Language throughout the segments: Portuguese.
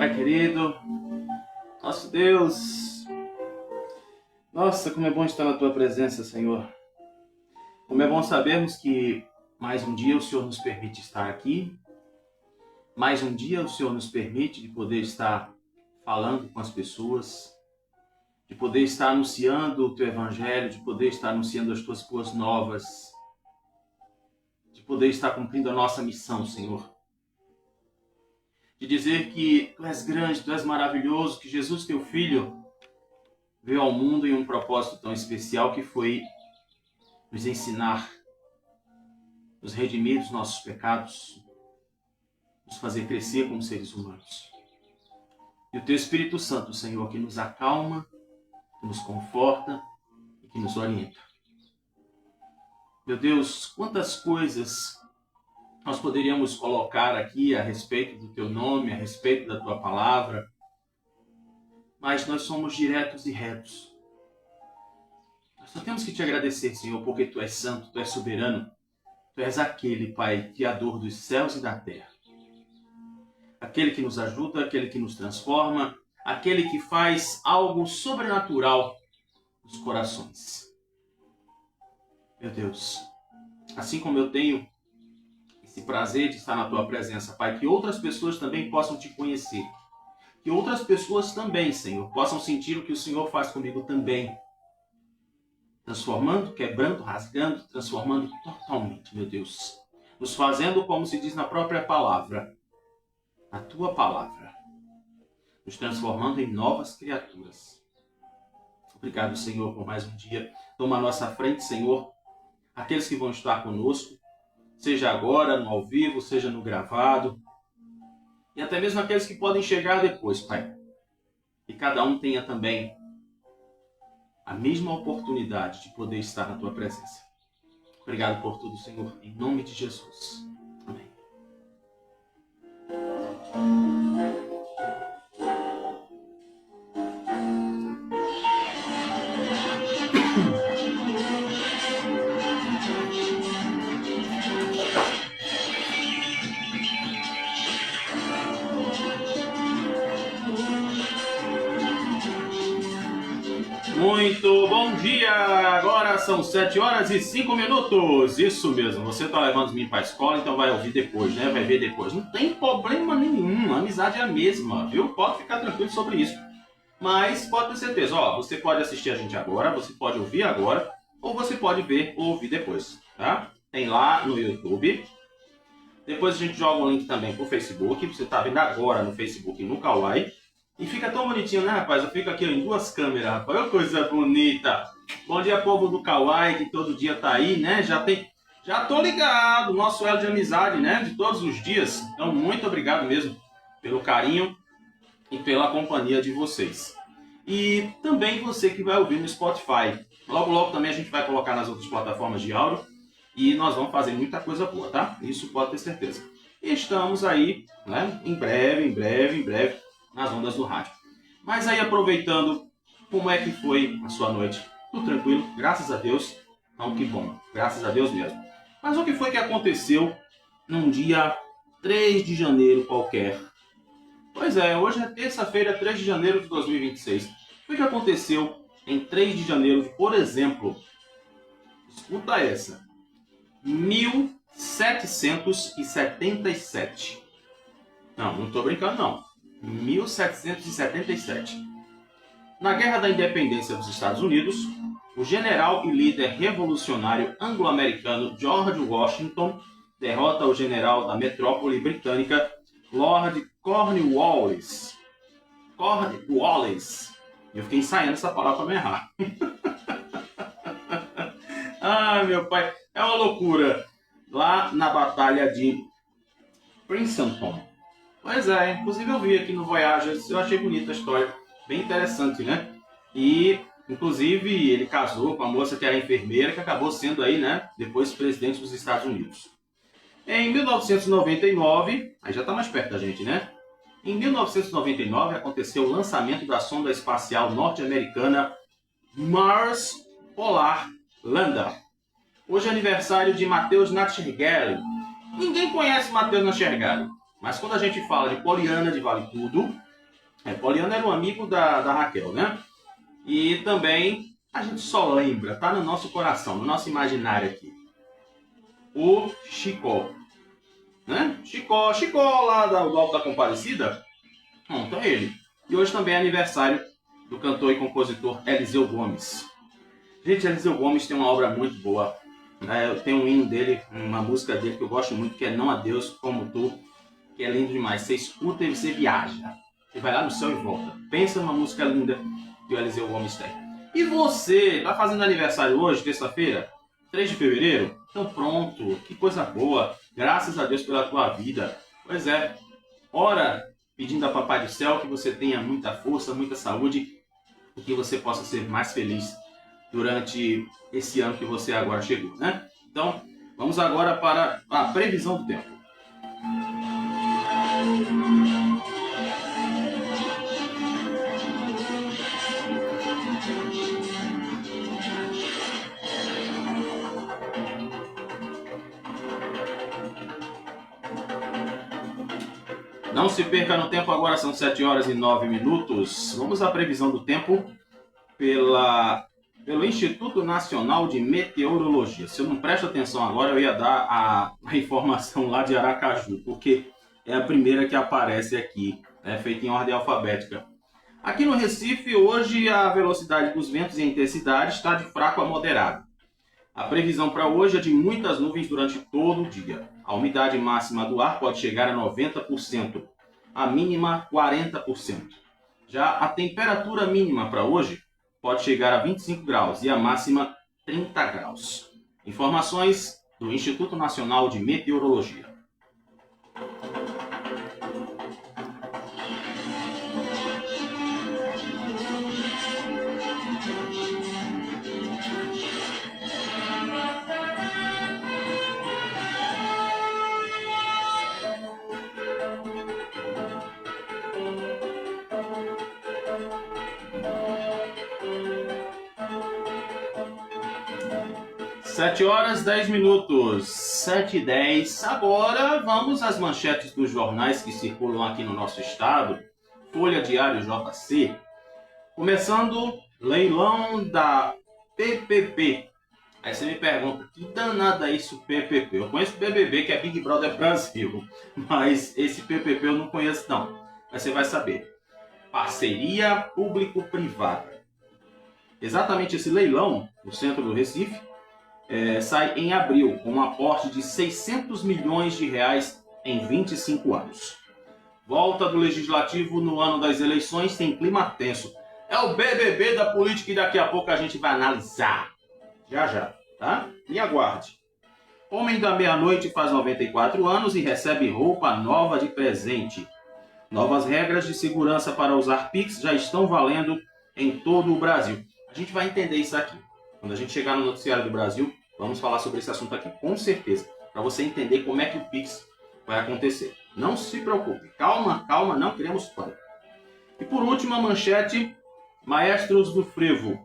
Pai querido, nosso Deus, nossa, como é bom estar na Tua presença, Senhor. Como é bom sabermos que mais um dia o Senhor nos permite estar aqui, mais um dia o Senhor nos permite de poder estar falando com as pessoas, de poder estar anunciando o Teu Evangelho, de poder estar anunciando as Tuas boas novas, de poder estar cumprindo a nossa missão, Senhor. De dizer que Tu és grande, Tu és maravilhoso, que Jesus, Teu Filho, veio ao mundo em um propósito tão especial que foi nos ensinar, nos redimir dos nossos pecados, nos fazer crescer como seres humanos. E o Teu Espírito Santo, Senhor, que nos acalma, que nos conforta e que nos orienta. Meu Deus, quantas coisas nós poderíamos colocar aqui a respeito do Teu nome, a respeito da Tua palavra, mas nós somos diretos e retos. Nós só temos que Te agradecer, Senhor, porque Tu és santo, Tu és soberano, Tu és aquele, Pai, Criador dos céus e da terra. Aquele que nos ajuda, aquele que nos transforma, aquele que faz algo sobrenatural nos corações. Meu Deus, assim como eu tenho esse prazer de estar na Tua presença, Pai, que outras pessoas também possam Te conhecer. Que outras pessoas também, Senhor, possam sentir o que o Senhor faz comigo também. Transformando, quebrando, rasgando, transformando totalmente, meu Deus. Nos fazendo, como se diz na própria palavra, a Tua palavra. Nos transformando em novas criaturas. Obrigado, Senhor, por mais um dia. Toma à nossa frente, Senhor, aqueles que vão estar conosco, seja agora, no ao vivo, seja no gravado, e até mesmo aqueles que podem chegar depois, Pai. Que cada um tenha também a mesma oportunidade de poder estar na Tua presença. Obrigado por tudo, Senhor, em nome de Jesus. Amém. Muito bom dia! Agora são 7 horas e 5 minutos. Isso mesmo, você está levando os meninos para a escola, então vai ouvir depois, né? Vai ver depois. Não tem problema nenhum, a amizade é a mesma, viu? Pode ficar tranquilo sobre isso. Mas pode ter certeza, ó, você pode assistir a gente agora, você pode ouvir agora, ou você pode ver ou ouvir depois, tá? Tem lá no YouTube. Depois a gente joga um link também pro Facebook, você está vendo agora no Facebook e no Kawaii. E fica tão bonitinho, né, rapaz? Eu fico aqui em duas câmeras, rapaz. Olha que coisa bonita. Bom dia, povo do Kawaii, que todo dia tá aí, né? Já tô ligado. Nosso elo de amizade, né? De todos os dias. Então, muito obrigado mesmo pelo carinho e pela companhia de vocês. E também você que vai ouvir no Spotify. Logo, logo também a gente vai colocar nas outras plataformas de áudio. E nós vamos fazer muita coisa boa, tá? Isso pode ter certeza. E estamos aí, né? Em breve. Nas ondas do rádio. Mas aí, aproveitando, como é que foi a sua noite? Tudo tranquilo? Graças a Deus. Não, que bom. Graças a Deus mesmo. Mas o que foi que aconteceu num dia 3 de janeiro qualquer? Pois é, hoje é terça-feira, 3 de janeiro de 2026. O que foi que aconteceu em 3 de janeiro, por exemplo? Escuta essa. 1777. Não estou brincando, não. 1777. Na Guerra da Independência dos Estados Unidos, o general e líder revolucionário anglo-americano George Washington derrota o general da metrópole britânica Lord Cornwallis. Eu fiquei ensaiando essa palavra para me errar. Ah, meu pai, é uma loucura. Lá na Batalha de Princeton. Pois é, inclusive eu vi aqui no Voyager, eu achei bonita a história, bem interessante, né? E, inclusive, ele casou com a moça que era enfermeira, que acabou sendo aí, né, depois presidente dos Estados Unidos. Em 1999, aí já está mais perto da gente, né? Em 1999 aconteceu o lançamento da sonda espacial norte-americana Mars Polar Lander. Hoje é aniversário de Matheus Nascimento. Ninguém conhece Matheus Nascimento. Mas quando a gente fala de Poliana de Vale Tudo, Poliana era um amigo da Raquel, né? E também a gente só lembra, tá no nosso coração, no nosso imaginário aqui. O Chicó, né? Chicó lá do Alto da Comparecida. Pronto, é ele. E hoje também é aniversário do cantor e compositor Eliseu Gomes. Gente, Eliseu Gomes tem uma obra muito boa. Tem um hino dele, uma música dele que eu gosto muito, que é Não a Deus Como Tu, que é lindo demais. Você escuta e você viaja. Você vai lá no céu e volta. Pensa numa música linda que o Eliseu Gomes tem. E você, tá fazendo aniversário hoje, terça-feira, 3 de fevereiro? Então pronto, que coisa boa. Graças a Deus pela tua vida. Pois é, ora pedindo a Papai do Céu que você tenha muita força, muita saúde e que você possa ser mais feliz durante esse ano que você agora chegou, né? Então, vamos agora para a previsão do tempo. Não se perca no tempo, agora são 7 horas e 9 minutos. Vamos à previsão do tempo pelo Instituto Nacional de Meteorologia. Se eu não presto atenção agora, eu ia dar a informação lá de Aracaju, porque é a primeira que aparece aqui, feita em ordem alfabética. Aqui no Recife, hoje a velocidade dos ventos e a intensidade está de fraco a moderado. A previsão para hoje é de muitas nuvens durante todo o dia. A umidade máxima do ar pode chegar a 90%, a mínima 40%. Já a temperatura mínima para hoje pode chegar a 25 graus e a máxima 30 graus. Informações do Instituto Nacional de Meteorologia. Sete horas 10 minutos, 7h10. Agora vamos às manchetes dos jornais que circulam aqui no nosso estado. Folha Diário JC. Começando, leilão da PPP. Aí você me pergunta, que danada é isso PPP? Eu conheço o BBB, que é Big Brother Brasil, mas esse PPP eu não conheço não. Mas você vai saber. Parceria público-privada. Exatamente esse leilão, no centro do Recife, sai em abril, com um aporte de 600 milhões de reais em 25 anos. Volta do Legislativo no ano das eleições tem clima tenso. É o BBB da política e daqui a pouco a gente vai analisar. Já, tá? E aguarde. Homem da meia-noite faz 94 anos e recebe roupa nova de presente. Novas regras de segurança para usar Pix já estão valendo em todo o Brasil. A gente vai entender isso aqui. Quando a gente chegar no Noticiário do Brasil, vamos falar sobre esse assunto aqui, com certeza, para você entender como é que o Pix vai acontecer. Não se preocupe, calma, não queremos pânico. E por último, a manchete, Maestros do Frevo.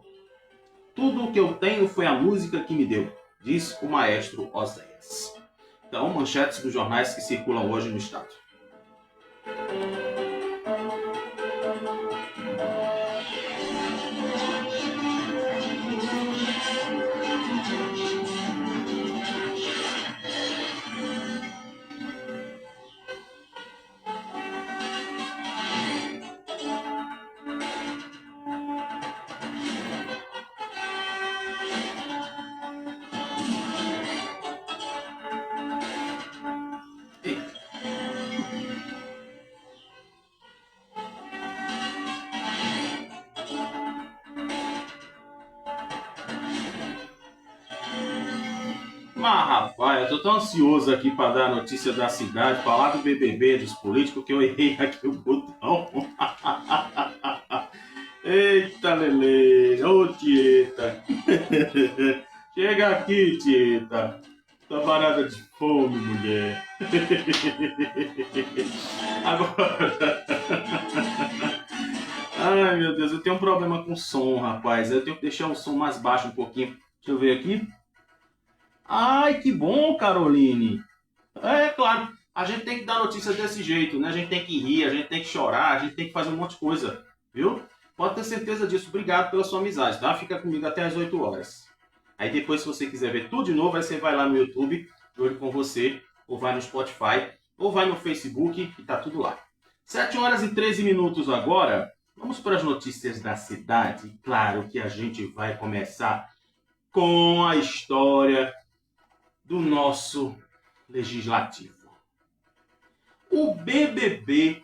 Tudo o que eu tenho foi a música que me deu, diz o maestro Oséias. Então, manchetes dos jornais que circulam hoje no estado. Mas, rapaz, eu tô tão ansioso aqui para dar a notícia da cidade, falar do BBB, dos políticos, que eu errei aqui o botão. Eita, Lele, ô Tieta. Chega aqui, Tieta. Tá parada de fome, mulher. Agora... Ai, meu Deus, eu tenho um problema com som, rapaz. Eu tenho que deixar o som mais baixo um pouquinho. Deixa eu ver aqui. Ai, que bom, Caroline. É claro. A gente tem que dar notícia desse jeito, né? A gente tem que rir, a gente tem que chorar, a gente tem que fazer um monte de coisa, viu? Pode ter certeza disso. Obrigado pela sua amizade, tá? Fica comigo até as 8 horas. Aí depois, se você quiser ver tudo de novo, aí você vai lá no YouTube, de olho com você, ou vai no Spotify, ou vai no Facebook, e tá tudo lá. 7 horas e 13 minutos agora. Vamos para as notícias da cidade. Claro que a gente vai começar com a história do nosso legislativo. O BBB,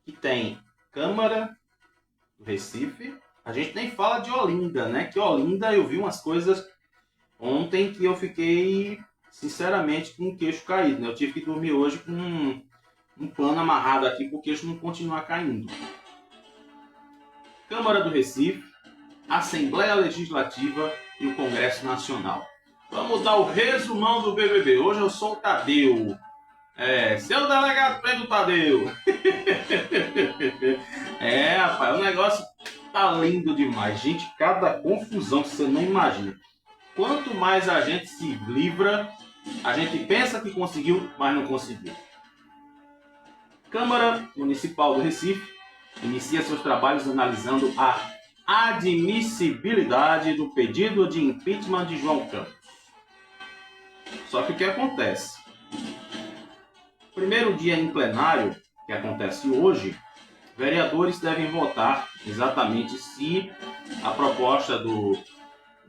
que tem Câmara do Recife, a gente nem fala de Olinda, né? Que Olinda eu vi umas coisas ontem que eu fiquei, sinceramente, com o queixo caído, né? Eu tive que dormir hoje com um pano amarrado aqui para o queixo não continuar caindo. Câmara do Recife, Assembleia Legislativa e o Congresso Nacional. Vamos dar o resumão do BBB. Hoje eu sou o Tadeu. Seu delegado Pedro Tadeu. Rapaz, o negócio tá lindo demais. Gente, cada confusão que você não imagina. Quanto mais a gente se livra, a gente pensa que conseguiu, mas não conseguiu. Câmara Municipal do Recife inicia seus trabalhos analisando a admissibilidade do pedido de impeachment de João Campos. Só que o que acontece? Primeiro dia em plenário, que acontece hoje, vereadores devem votar exatamente se a proposta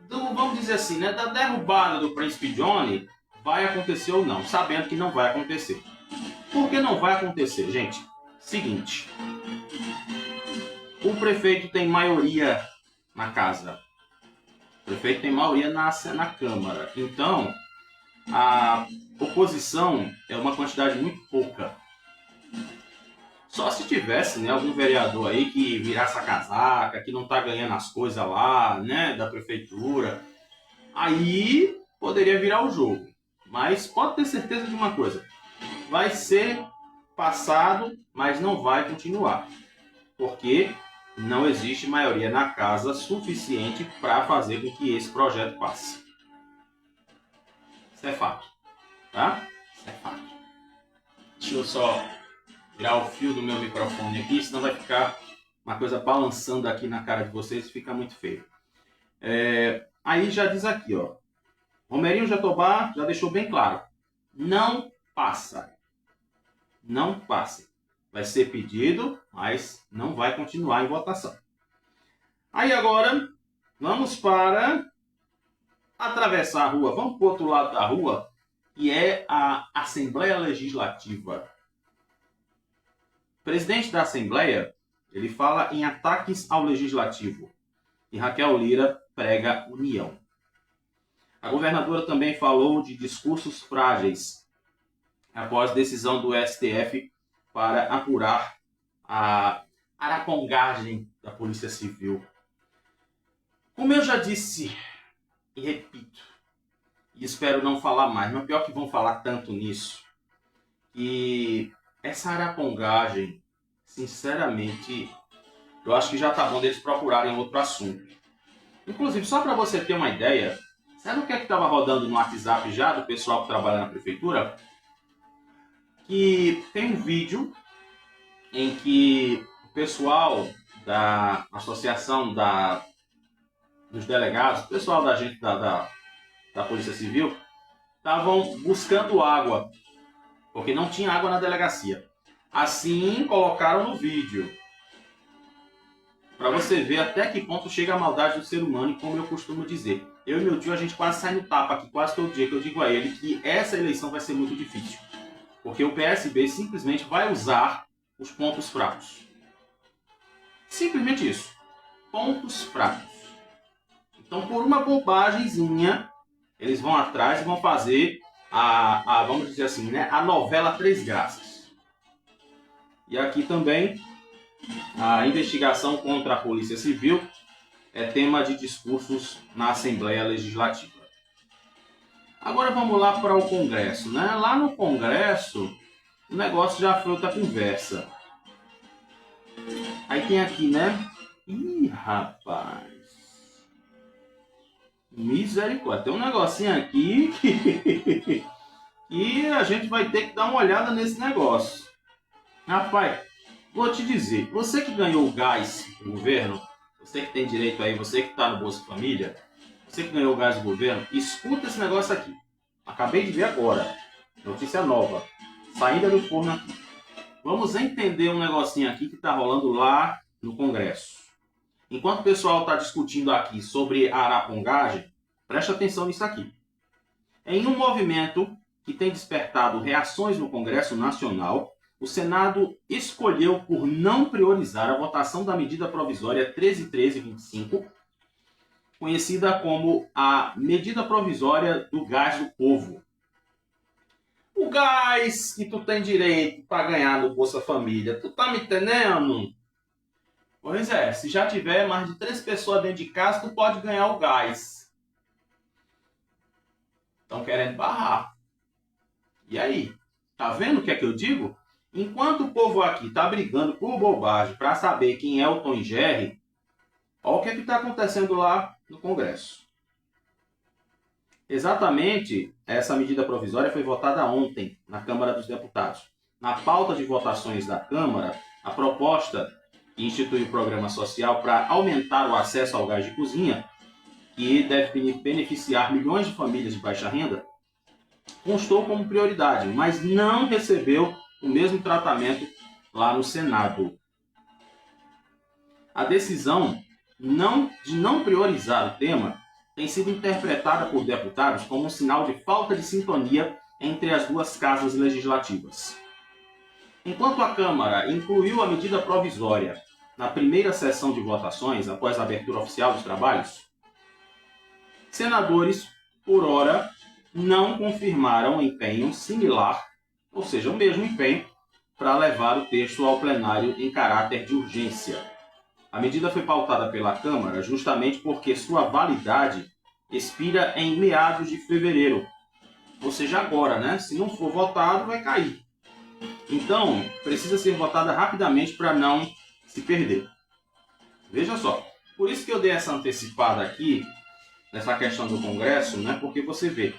vamos dizer assim, né, da derrubada do Príncipe Johnny vai acontecer ou não, sabendo que não vai acontecer. Por que não vai acontecer, gente? Seguinte, o prefeito tem maioria na casa, o prefeito tem maioria na Câmara, então a oposição é uma quantidade muito pouca. Só se tivesse, né, algum vereador aí que virasse a casaca, que não tá ganhando as coisas lá, né, da prefeitura, aí poderia virar o jogo. Mas pode ter certeza de uma coisa, vai ser passado, mas não vai continuar. Porque não existe maioria na casa suficiente para fazer com que esse projeto passe. Isso é fato, tá? Isso é fato. Deixa eu só virar o fio do meu microfone aqui, senão vai ficar uma coisa balançando aqui na cara de vocês e fica muito feio. Aí já diz aqui, ó. Romerinho Jatobá já deixou bem claro. Não passa. Não passa. Vai ser pedido, mas não vai continuar em votação. Aí agora, vamos para atravessar a rua. Vamos para o outro lado da rua, que é a Assembleia Legislativa. O presidente da Assembleia, ele fala em ataques ao Legislativo. E Raquel Lira prega união. A governadora também falou de discursos frágeis após decisão do STF para apurar a arapongagem da Polícia Civil. Como eu já disse e repito, e espero não falar mais, mas pior que vão falar tanto nisso, que essa arapongagem, sinceramente, eu acho que já tá bom deles procurarem outro assunto. Inclusive, só para você ter uma ideia, sabe o que é que estava rodando no WhatsApp já do pessoal que trabalha na prefeitura? Que tem um vídeo em que o pessoal da associação dos delegados, o pessoal da gente da Polícia Civil, estavam buscando água, porque não tinha água na delegacia. Assim colocaram no vídeo, para você ver até que ponto chega a maldade do ser humano. E como eu costumo dizer, eu e meu tio, a gente quase sai no tapa aqui, quase todo dia, que eu digo a ele que essa eleição vai ser muito difícil. Porque o PSB simplesmente vai usar os pontos fracos. Simplesmente isso. Pontos fracos. Então, por uma bobagemzinha, eles vão atrás e vão fazer vamos dizer assim, né, a novela Três Graças. E aqui também, a investigação contra a Polícia Civil é tema de discursos na Assembleia Legislativa. Agora vamos lá para o Congresso, né? Lá no Congresso, o negócio já foi outra conversa. Aí tem aqui, né? Ih, rapaz. Misericórdia. Tem um negocinho aqui que e a gente vai ter que dar uma olhada nesse negócio. Rapaz, vou te dizer, você que ganhou o gás do governo, você que tem direito aí, você que está no Bolsa Família, você que ganhou o gás do governo, escuta esse negócio aqui. Acabei de ver agora, notícia nova, saída do forno aqui. Vamos entender um negocinho aqui que está rolando lá no Congresso. Enquanto o pessoal está discutindo aqui sobre a arapongagem, preste atenção nisso aqui. Em um movimento que tem despertado reações no Congresso Nacional, o Senado escolheu por não priorizar a votação da medida provisória 13.1325, conhecida como a medida provisória do gás do povo. O gás que tu tem direito para ganhar no Bolsa Família, tu tá me entendendo? Pois é, se já tiver mais de 3 pessoas dentro de casa, tu pode ganhar o gás. Estão querendo barrar. E aí? Tá vendo o que é que eu digo? Enquanto o povo aqui tá brigando por bobagem para saber quem é o Tom e Jerry, olha o que é que tá acontecendo lá no Congresso. Exatamente, essa medida provisória foi votada ontem na Câmara dos Deputados. Na pauta de votações da Câmara, a proposta que institui o programa social para aumentar o acesso ao gás de cozinha, que deve beneficiar milhões de famílias de baixa renda, constou como prioridade, mas não recebeu o mesmo tratamento lá no Senado. A decisão de não priorizar o tema tem sido interpretada por deputados como um sinal de falta de sintonia entre as duas casas legislativas. Enquanto a Câmara incluiu a medida provisória na primeira sessão de votações, após a abertura oficial dos trabalhos, senadores, por ora, não confirmaram empenho similar, ou seja, o mesmo empenho, para levar o texto ao plenário em caráter de urgência. A medida foi pautada pela Câmara justamente porque sua validade expira em meados de fevereiro. Ou seja, agora, né? Se não for votado, vai cair. Então, precisa ser votada rapidamente para não se perder. Veja só. Por isso que eu dei essa antecipada aqui, nessa questão do Congresso, né? Porque você vê.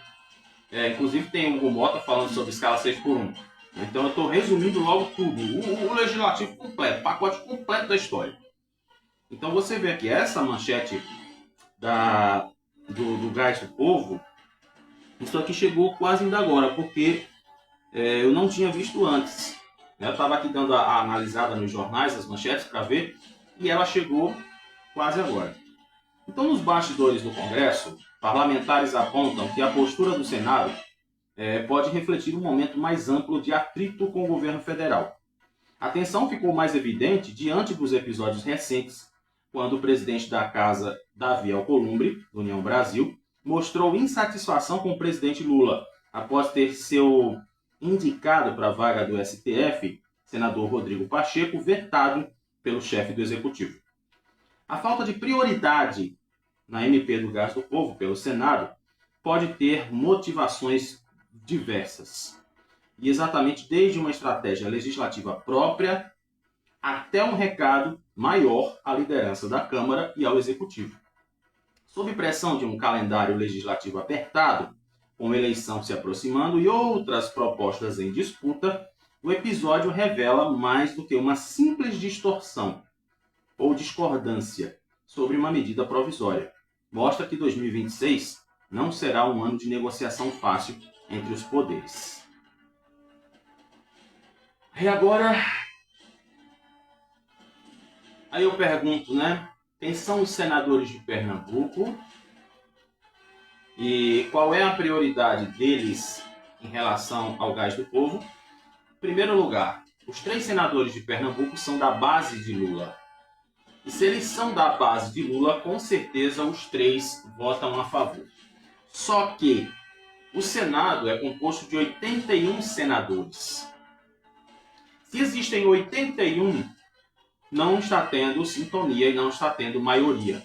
Inclusive tem o Mota falando sobre escala 6x1. Então eu estou resumindo logo tudo. O legislativo completo, o pacote completo da história. Então você vê aqui, essa manchete do gás do povo, isso aqui chegou quase ainda agora, porque eu não tinha visto antes. Eu estava aqui dando a analisada nos jornais, as manchetes, para ver, e ela chegou quase agora. Então, nos bastidores do Congresso, parlamentares apontam que a postura do Senado pode refletir um momento mais amplo de atrito com o governo federal. A tensão ficou mais evidente diante dos episódios recentes, quando o presidente da Casa, Davi Alcolumbre, do União Brasil, mostrou insatisfação com o presidente Lula, após ter seu indicado para a vaga do STF, senador Rodrigo Pacheco, vetado pelo chefe do Executivo. A falta de prioridade na MP do Gás do Povo pelo Senado pode ter motivações diversas. E exatamente desde uma estratégia legislativa própria até um recado maior à liderança da Câmara e ao Executivo. Sob pressão de um calendário legislativo apertado, com eleição se aproximando e outras propostas em disputa, o episódio revela mais do que uma simples distorção ou discordância sobre uma medida provisória. Mostra que 2026 não será um ano de negociação fácil entre os poderes. E agora, aí eu pergunto, né? Quem são os senadores de Pernambuco e qual é a prioridade deles em relação ao gás do povo? Em primeiro lugar, os 3 senadores de Pernambuco são da base de Lula. E se eles são da base de Lula, com certeza os 3 votam a favor. Só que o Senado é composto de 81 senadores. Se existem 81, não está tendo sintonia e não está tendo maioria.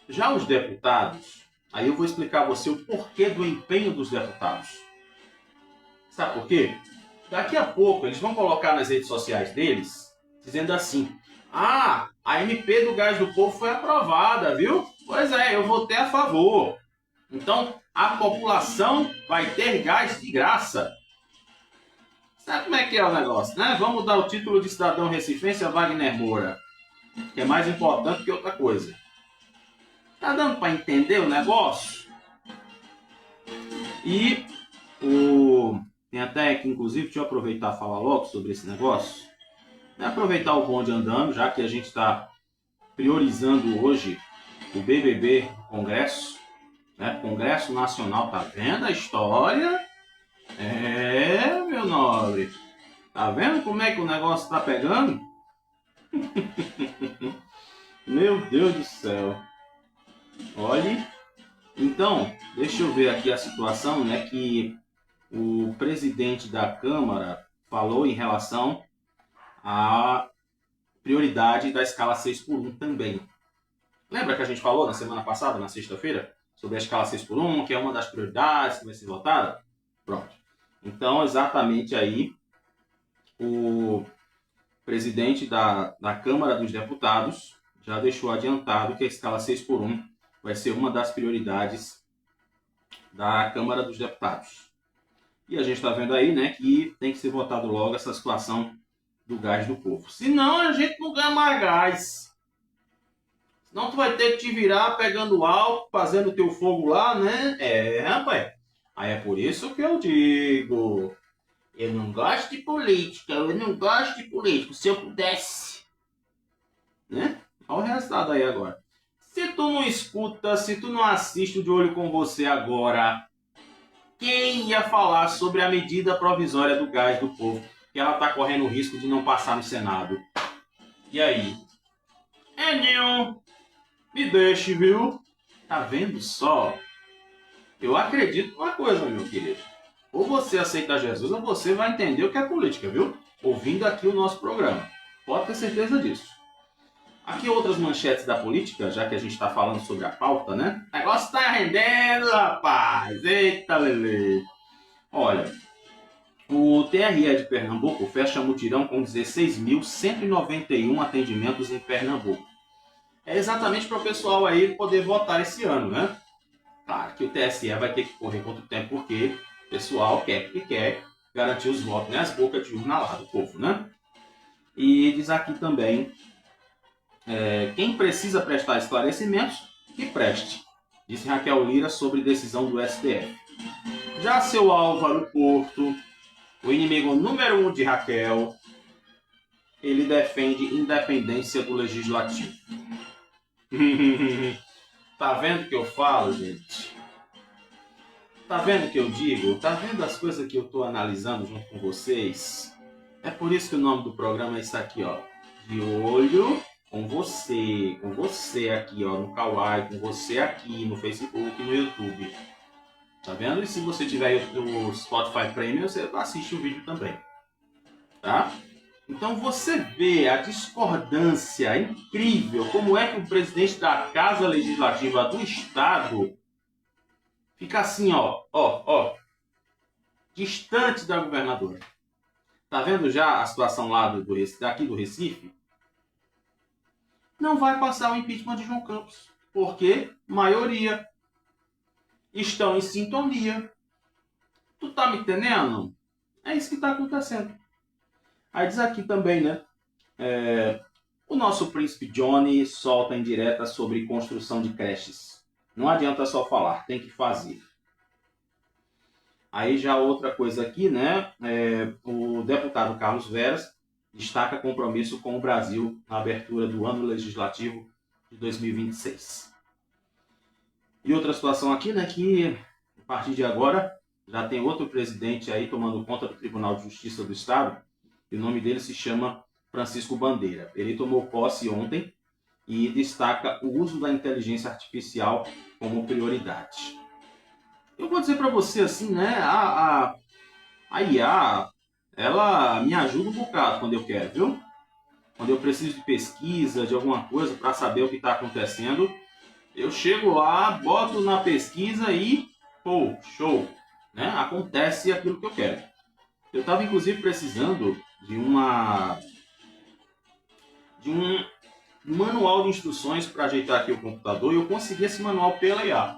Já os deputados, aí eu vou explicar a você o porquê do empenho dos deputados. Sabe por quê? Daqui a pouco eles vão colocar nas redes sociais deles, dizendo assim: ah, a MP do Gás do Povo foi aprovada, viu? Pois é, eu votei a favor. Então, a população vai ter gás de graça. Sabe como é que é o negócio, né? Vamos dar o título de cidadão recifense a Wagner Moura, que é mais importante que outra coisa. Tá dando para entender o negócio? E tem até que, inclusive, deixa eu aproveitar e falar logo sobre esse negócio. Aproveitar o bonde andando, já que a gente está priorizando hoje o BBB Congresso, né? Congresso Nacional, tá vendo a história? Meu nobre, tá vendo como é que o negócio tá pegando? Meu Deus do céu. Olhe, então, deixa eu ver aqui a situação, né, que o presidente da Câmara falou em relação à prioridade da escala 6x1 também. Lembra que a gente falou na semana passada, na sexta-feira, sobre a escala 6x1, que é uma das prioridades que vai ser votada? Pronto. Então, exatamente aí, o presidente da Câmara dos Deputados já deixou adiantado que a escala 6x1 vai ser uma das prioridades da Câmara dos Deputados. E a gente está vendo aí, né, que tem que ser votado logo essa situação do gás do povo. Senão a gente não ganha mais gás. Senão tu vai ter que te virar pegando álcool, fazendo o teu fogo lá, né? Rapaz. Aí é por isso que eu digo, eu não gosto de política, eu não gosto de político. Se eu pudesse, né? Olha o resultado aí agora. Se tu não escuta, se tu não assiste o De Olho com Você agora, quem ia falar sobre a medida provisória do gás do povo, que ela tá correndo o risco de não passar no Senado? E aí? Nenhum. Me deixe, viu? Tá vendo só? Eu acredito numa coisa, meu querido. Ou você aceita Jesus, ou você vai entender o que é política, viu? Ouvindo aqui o nosso programa. Pode ter certeza disso. Aqui outras manchetes da política, já que a gente está falando sobre a pauta, né? O negócio tá rendendo, rapaz! Eita, lelê! Olha, o TRE de Pernambuco fecha mutirão com 16.191 atendimentos em Pernambuco. É exatamente para o pessoal aí poder votar esse ano, né? Claro que o TSE vai ter que correr contra o tempo, porque o pessoal quer garantir os votos, né? As bocas de urna lá do povo, né? E diz aqui também, quem precisa prestar esclarecimentos, que preste, disse Raquel Lira sobre decisão do STF. Já seu Álvaro Porto, o inimigo número 1 de Raquel, ele defende independência do legislativo. Tá vendo o que eu falo, gente? Tá vendo o que eu digo? Tá vendo as coisas que eu tô analisando junto com vocês? É por isso que o nome do programa é isso aqui, ó. De Olho com você aqui, ó, no Kawaii, com você aqui no Facebook e no YouTube. Tá vendo? E se você tiver o Spotify Premium, você assiste o vídeo também. Tá? Então você vê a discordância incrível, como é que o presidente da Casa Legislativa do Estado fica assim, ó, distante da governadora. Tá vendo já a situação lá daqui do Recife? Não vai passar o impeachment de João Campos, porque maioria estão em sintonia. Tu tá me entendendo? É isso que tá acontecendo. Aí diz aqui também, né? O nosso príncipe Johnny solta em direta sobre construção de creches. Não adianta só falar, tem que fazer. Aí já outra coisa aqui, né? O deputado Carlos Veras destaca compromisso com o Brasil na abertura do ano legislativo de 2026. E outra situação aqui, né? Que a partir de agora já tem outro presidente aí tomando conta do Tribunal de Justiça do Estado. E o nome dele se chama Francisco Bandeira. Ele tomou posse ontem e destaca o uso da inteligência artificial como prioridade. Eu vou dizer para você assim, né? A IA, ela me ajuda um bocado quando eu quero, viu? Quando eu preciso de pesquisa, de alguma coisa para saber o que está acontecendo, eu chego lá, boto na pesquisa e, pô, show, né? Acontece aquilo que eu quero. Eu estava inclusive precisando de um manual de instruções para ajeitar aqui o computador e eu consegui esse manual pela IA.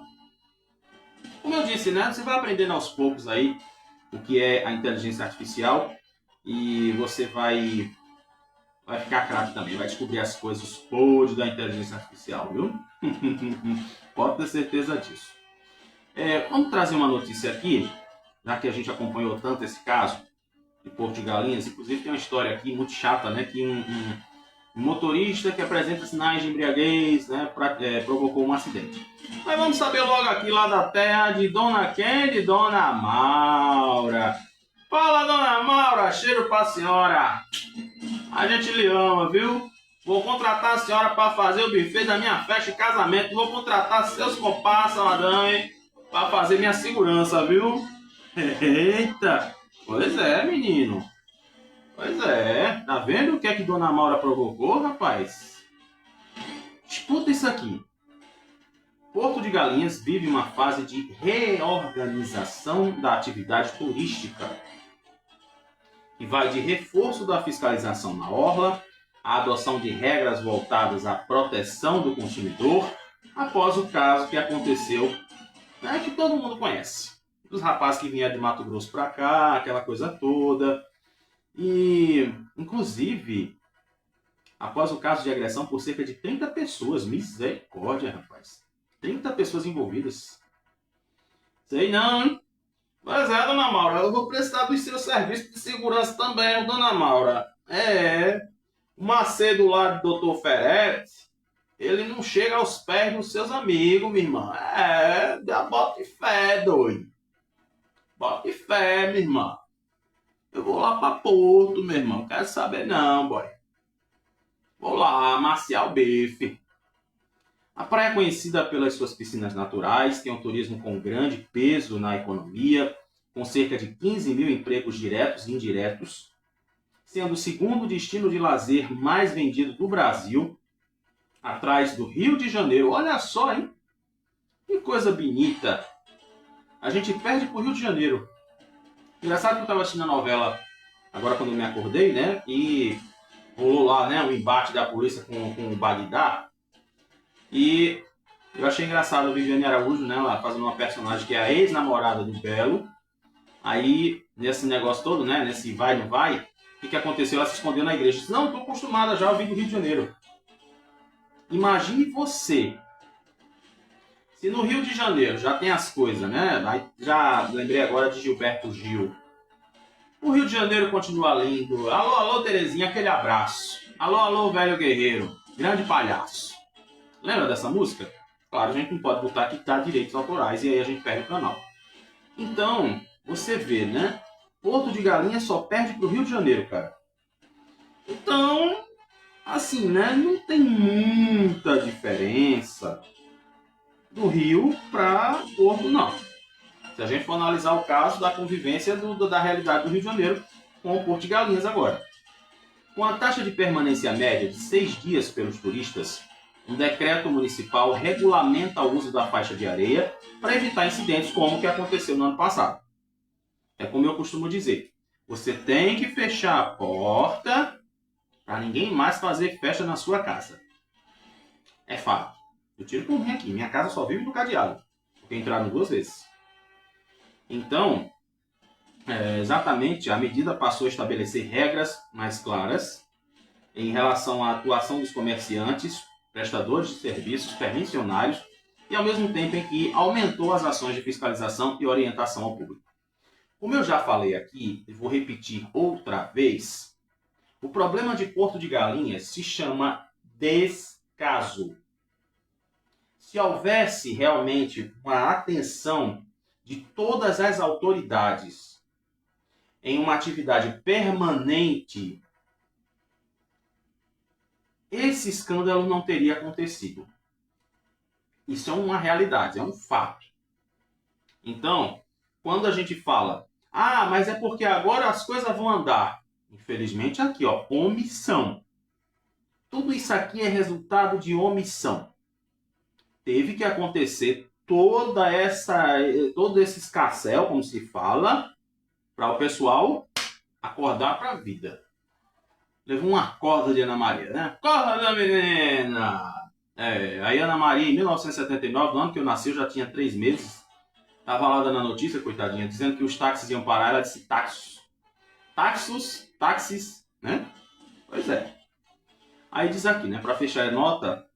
Como eu disse, né? Você vai aprendendo aos poucos aí o que é a inteligência artificial e você vai ficar craque também, vai descobrir as coisas, os podres da inteligência artificial, viu? Pode ter certeza disso. Vamos trazer uma notícia aqui, já que a gente acompanhou tanto esse caso de Porto de Galinhas. Inclusive tem uma história aqui muito chata, né? Que um motorista que apresenta sinais de embriaguez, né, provocou um acidente. Mas vamos saber logo aqui lá da terra de Dona quem? De Dona Maura. Fala, Dona Maura, cheiro pra senhora. A gente lhe ama, viu? Vou contratar a senhora para fazer o buffet da minha festa de casamento. Vou contratar seus comparsas, madame, para fazer minha segurança, viu? Eita! Pois é, menino. Pois é. Tá vendo o que é que Dona Maura provocou, rapaz? Escuta isso aqui. Porto de Galinhas vive uma fase de reorganização da atividade turística, que vai de reforço da fiscalização na orla, a adoção de regras voltadas à proteção do consumidor, após o caso que aconteceu, né, que todo mundo conhece. Dos rapazes que vieram de Mato Grosso para cá, aquela coisa toda. E, inclusive, após o caso de agressão por cerca de 30 pessoas, misericórdia, rapaz. 30 pessoas envolvidas. Sei não, hein? Pois é, Dona Maura, eu vou prestar dos seus serviços de segurança também, Dona Maura. O Macedo lá do Dr. Ferretti, ele não chega aos pés dos seus amigos, minha irmã. Já bote fé, doido. Bote fé, minha irmã. Eu vou lá pra Porto, meu irmão. Não quero saber não, boy. Vou lá, amaciar o bife. A praia é conhecida pelas suas piscinas naturais, tem um turismo com grande peso na economia, com cerca de 15 mil empregos diretos e indiretos, sendo o segundo destino de lazer mais vendido do Brasil, atrás do Rio de Janeiro. Olha só, hein? Que coisa bonita. A gente perde pro Rio de Janeiro. Engraçado que eu estava assistindo a novela agora quando eu me acordei, né? E rolou lá, né, o embate da polícia com o Bagdá. E eu achei engraçado a Viviane Araújo, né, lá fazendo uma personagem que é a ex-namorada do Belo. Aí, nesse negócio todo, né, nesse vai não vai, o que aconteceu? Ela se escondeu na igreja. Disse, não, estou acostumada já, eu vim do Rio de Janeiro. Imagine você, se no Rio de Janeiro já tem as coisas, né? Já lembrei agora de Gilberto Gil. O Rio de Janeiro continua lindo. Alô, alô, Terezinha, aquele abraço. Alô, alô, velho guerreiro, grande palhaço. Lembra dessa música? Claro, a gente não pode botar que tá direitos autorais e aí a gente perde o canal. Então, você vê, né? Porto de Galinhas só perde pro Rio de Janeiro, cara. Então, assim, né? Não tem muita diferença do Rio para Porto, não. Se a gente for analisar o caso da convivência da realidade do Rio de Janeiro com o Porto de Galinhas agora. Com a taxa de permanência média de 6 dias pelos turistas, um decreto municipal regulamenta o uso da faixa de areia para evitar incidentes como o que aconteceu no ano passado. É como eu costumo dizer, você tem que fechar a porta para ninguém mais fazer festa na sua casa. É fato. Eu tiro por mim aqui, minha casa só vive no cadeado, porque entraram 2 vezes. Então, exatamente, a medida passou a estabelecer regras mais claras em relação à atuação dos comerciantes, prestadores de serviços, permissionários, e ao mesmo tempo em que aumentou as ações de fiscalização e orientação ao público. Como eu já falei aqui, e vou repetir outra vez, o problema de Porto de Galinhas se chama descaso. Se houvesse realmente uma atenção de todas as autoridades em uma atividade permanente, esse escândalo não teria acontecido. Isso é uma realidade, é um fato. Então, quando a gente fala, mas é porque agora as coisas vão andar. Infelizmente aqui, ó, omissão. Tudo isso aqui é resultado de omissão. Teve que acontecer todo esse escarcéu, como se fala, para o pessoal acordar para a vida. Levou uma corda de Ana Maria, né? Corda, menina! Aí Ana Maria, em 1979, no ano que eu nasci, eu já tinha 3 meses. Tava lá dando a notícia, coitadinha, dizendo que os táxis iam parar. Ela disse táxis. Táxis, né? Pois é. Aí diz aqui, né? Para fechar a nota,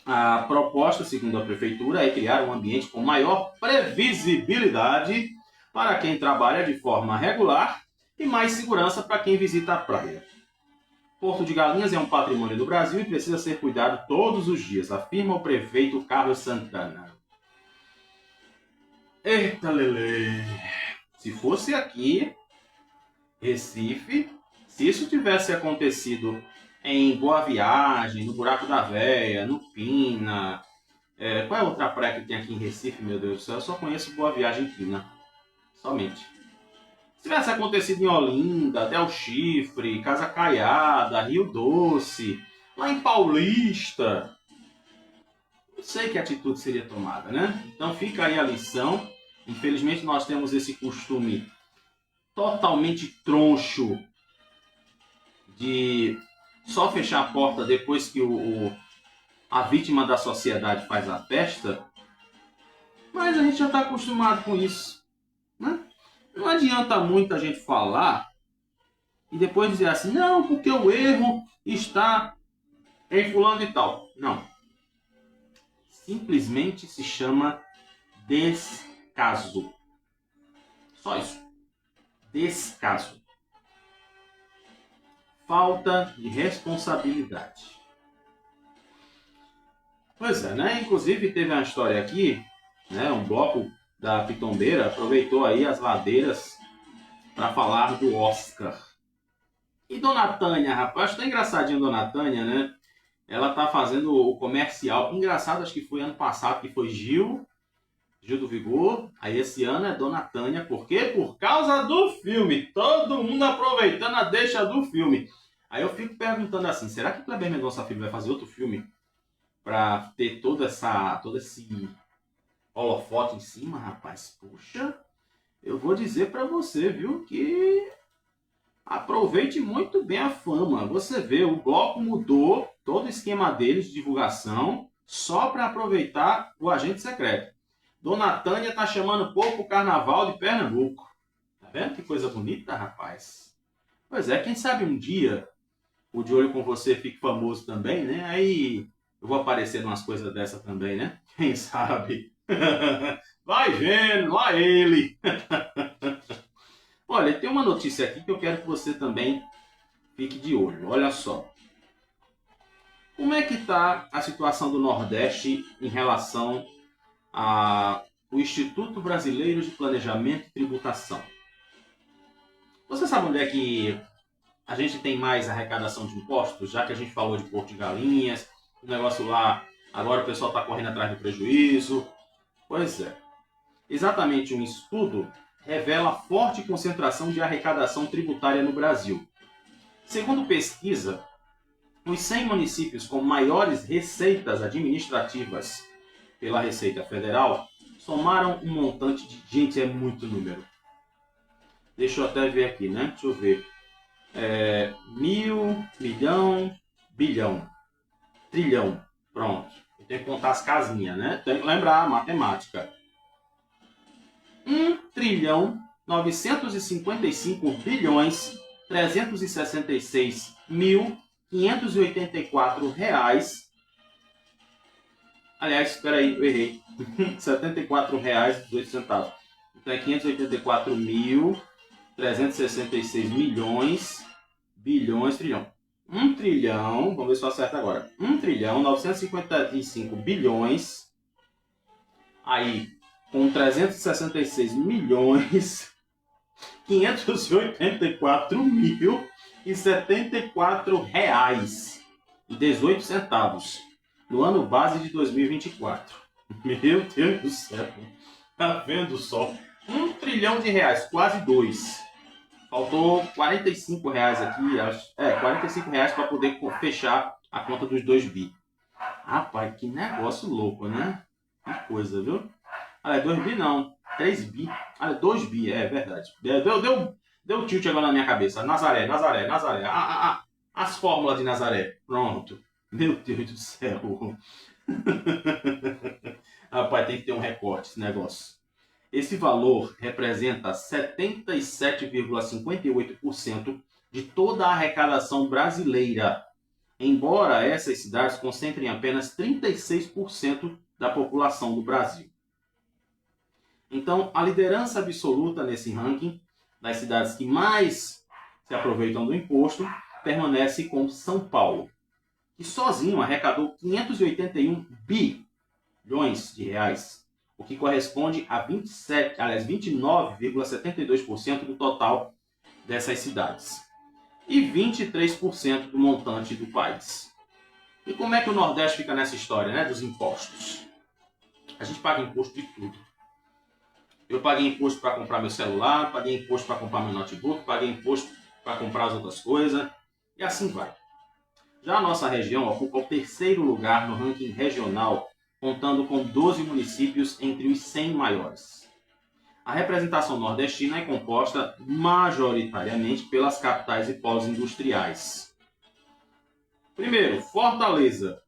a proposta, segundo a prefeitura, é criar um ambiente com maior previsibilidade para quem trabalha de forma regular e mais segurança para quem visita a praia. Porto de Galinhas é um patrimônio do Brasil e precisa ser cuidado todos os dias, afirma o prefeito Carlos Santana. Eita, Lele! Se fosse aqui, Recife, se isso tivesse acontecido em Boa Viagem, no Buraco da Véia, no Pina... qual é a outra praia que tem aqui em Recife, meu Deus do céu? Eu só conheço Boa Viagem e Pina. Somente. Se tivesse acontecido em Olinda, Del Chifre, Casa Caiada, Rio Doce, lá em Paulista, não sei que atitude seria tomada, né? Então fica aí a lição. Infelizmente nós temos esse costume totalmente troncho de só fechar a porta depois que a vítima da sociedade faz a festa. Mas a gente já está acostumado com isso, né? Não adianta muito a gente falar e depois dizer assim, não, porque o erro está em fulano e tal. Não. Simplesmente se chama descaso. Só isso. Descaso. Falta de responsabilidade. Pois é, né? Inclusive teve uma história aqui, né? Um bloco da Pitombeira aproveitou aí as ladeiras para falar do Oscar. E Dona Tânia, rapaz, acho tão engraçadinho Dona Tânia, né? Ela tá fazendo o comercial. Engraçado, acho que foi ano passado, que foi Gil do Vigor. Aí esse ano é Dona Tânia. Por quê? Por causa do filme. Todo mundo aproveitando a deixa do filme. Aí eu fico perguntando assim, será que o Kleber Mendonça Filho vai fazer outro filme para ter todo esse holofote em cima, rapaz? Puxa, eu vou dizer para você, viu, que aproveite muito bem a fama. Você vê, o bloco mudou todo o esquema deles de divulgação só para aproveitar o agente secreto. Dona Tânia tá chamando o povo pro carnaval de Pernambuco. Tá vendo que coisa bonita, rapaz? Pois é, quem sabe um dia o De Olho com Você fique famoso também, né? Aí eu vou aparecer em umas coisas dessa também, né? Quem sabe? Vai vendo, lá ele! Olha, tem uma notícia aqui que eu quero que você também fique de olho. Olha só. Como é que está a situação do Nordeste em relação ao Instituto Brasileiro de Planejamento e Tributação? Você sabe onde é que a gente tem mais arrecadação de impostos? Já que a gente falou de Porto de Galinhas, o negócio lá, agora o pessoal está correndo atrás do prejuízo. Pois é. Exatamente, um estudo revela forte concentração de arrecadação tributária no Brasil. Segundo pesquisa, os 100 municípios com maiores receitas administrativas pela Receita Federal somaram um montante de... Gente, é muito número. Deixa eu até ver aqui, né? Deixa eu ver. Mil, milhão, bilhão, trilhão. Pronto. Eu tenho que contar as casinhas, né? Tem que lembrar a matemática. 1 trilhão 955 bilhões 366 mil 584 reais. Aliás, espera aí, eu errei. R$ 74,18. Então é 584 mil 366 milhões, bilhões, trilhão. 1 trilhão, vamos ver se eu acerto agora. 1 trilhão 955 bilhões. Aí, com 366 milhões 584 mil e 74 reais e 18 centavos no ano base de 2024. Meu Deus do céu, tá vendo só? 1 trilhão de reais, quase 2. Faltou 45 reais aqui, 45 reais para poder fechar a conta dos 2 bi. Rapaz, que negócio louco, né? Que coisa, viu? Olha, 2 bi não, 3 bi. Olha, 2 bi, é verdade. Deu tilt agora na minha cabeça. Nazaré. As fórmulas de Nazaré. Pronto. Meu Deus do céu. Rapaz, tem que ter um recorte esse negócio. Esse valor representa 77,58% de toda a arrecadação brasileira, embora essas cidades concentrem apenas 36% da população do Brasil. Então, a liderança absoluta nesse ranking das cidades que mais se aproveitam do imposto permanece com São Paulo, que sozinho arrecadou 581 bilhões de reais, o que corresponde a 29,72% do total dessas cidades e 23% do montante do país. E como é que o Nordeste fica nessa história, né, dos impostos? A gente paga imposto de tudo. Eu paguei imposto para comprar meu celular, paguei imposto para comprar meu notebook, paguei imposto para comprar as outras coisas, e assim vai. Já a nossa região ocupa o terceiro lugar no ranking regional, contando com 12 municípios entre os 100 maiores. A representação nordestina é composta majoritariamente pelas capitais e polos industriais. Primeiro, Fortaleza.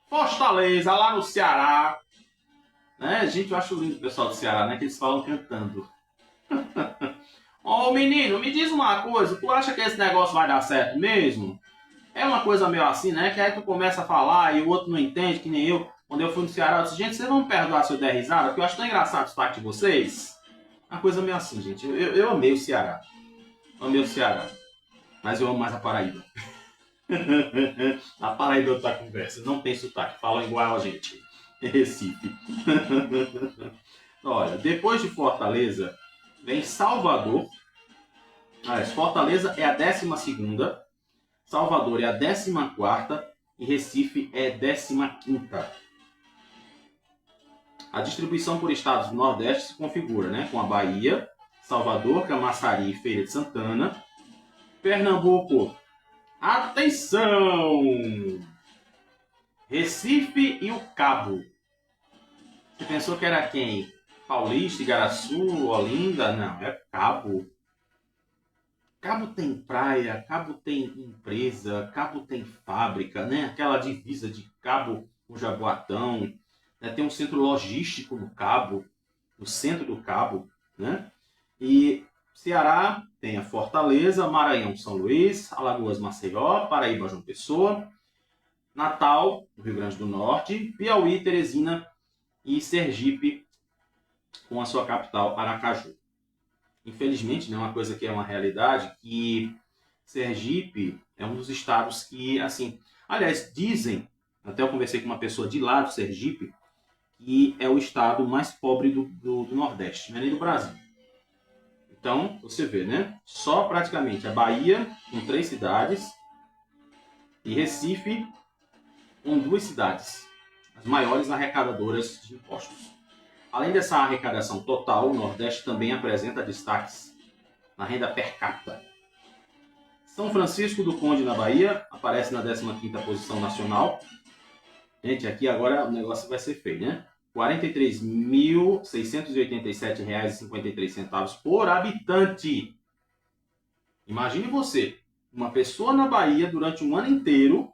Fortaleza, lá no Ceará. Né? Gente, eu acho lindo o pessoal do Ceará, né? Que eles falam cantando. Ô menino, me diz uma coisa, tu acha que esse negócio vai dar certo mesmo? É uma coisa meio assim, né? Que aí tu começa a falar e o outro não entende, que nem eu. Quando eu fui no Ceará, eu disse, gente, vocês vão me perdoar se eu der risada? Porque eu acho tão engraçado o sotaque de vocês. Uma coisa meio assim, gente. Eu amei o Ceará. Amei o Ceará. Mas eu amo mais a Paraíba. A Paraíba é outra conversa. Não tem sotaque. Falam igual a gente. Recife. Olha, depois de Fortaleza, vem Salvador. Fortaleza é a 12ª. Salvador é a 14ª. E Recife é a 15ª. A distribuição por estados do Nordeste se configura, né, com a Bahia, Salvador, Camaçari e Feira de Santana. Pernambuco, atenção! Recife e o Cabo. Você pensou que era quem? Paulista, Igaraçu, Olinda? Não, é Cabo. Cabo tem praia, Cabo tem empresa, Cabo tem fábrica, né? Aquela divisa de Cabo com Jaboatão. Tem um centro logístico no Cabo, no centro do Cabo, né? E Ceará tem a Fortaleza, Maranhão, São Luís, Alagoas, Maceió, Paraíba, João Pessoa, Natal, no Rio Grande do Norte, Piauí, Teresina e Sergipe, com a sua capital, Aracaju. Infelizmente, né, uma coisa que é uma realidade, que Sergipe é um dos estados que, assim, aliás, dizem, até eu conversei com uma pessoa de lá do Sergipe, que é o estado mais pobre do Nordeste, não é nem do Brasil. Então, você vê, né? Só praticamente a Bahia, com 3 cidades, e Recife, com 2 cidades, as maiores arrecadadoras de impostos. Além dessa arrecadação total, o Nordeste também apresenta destaques na renda per capita. São Francisco do Conde, na Bahia, aparece na 15ª posição nacional. Gente, aqui agora o negócio vai ser feio, né? R$ 43.687,53 por habitante. Imagine você, uma pessoa na Bahia durante um ano inteiro,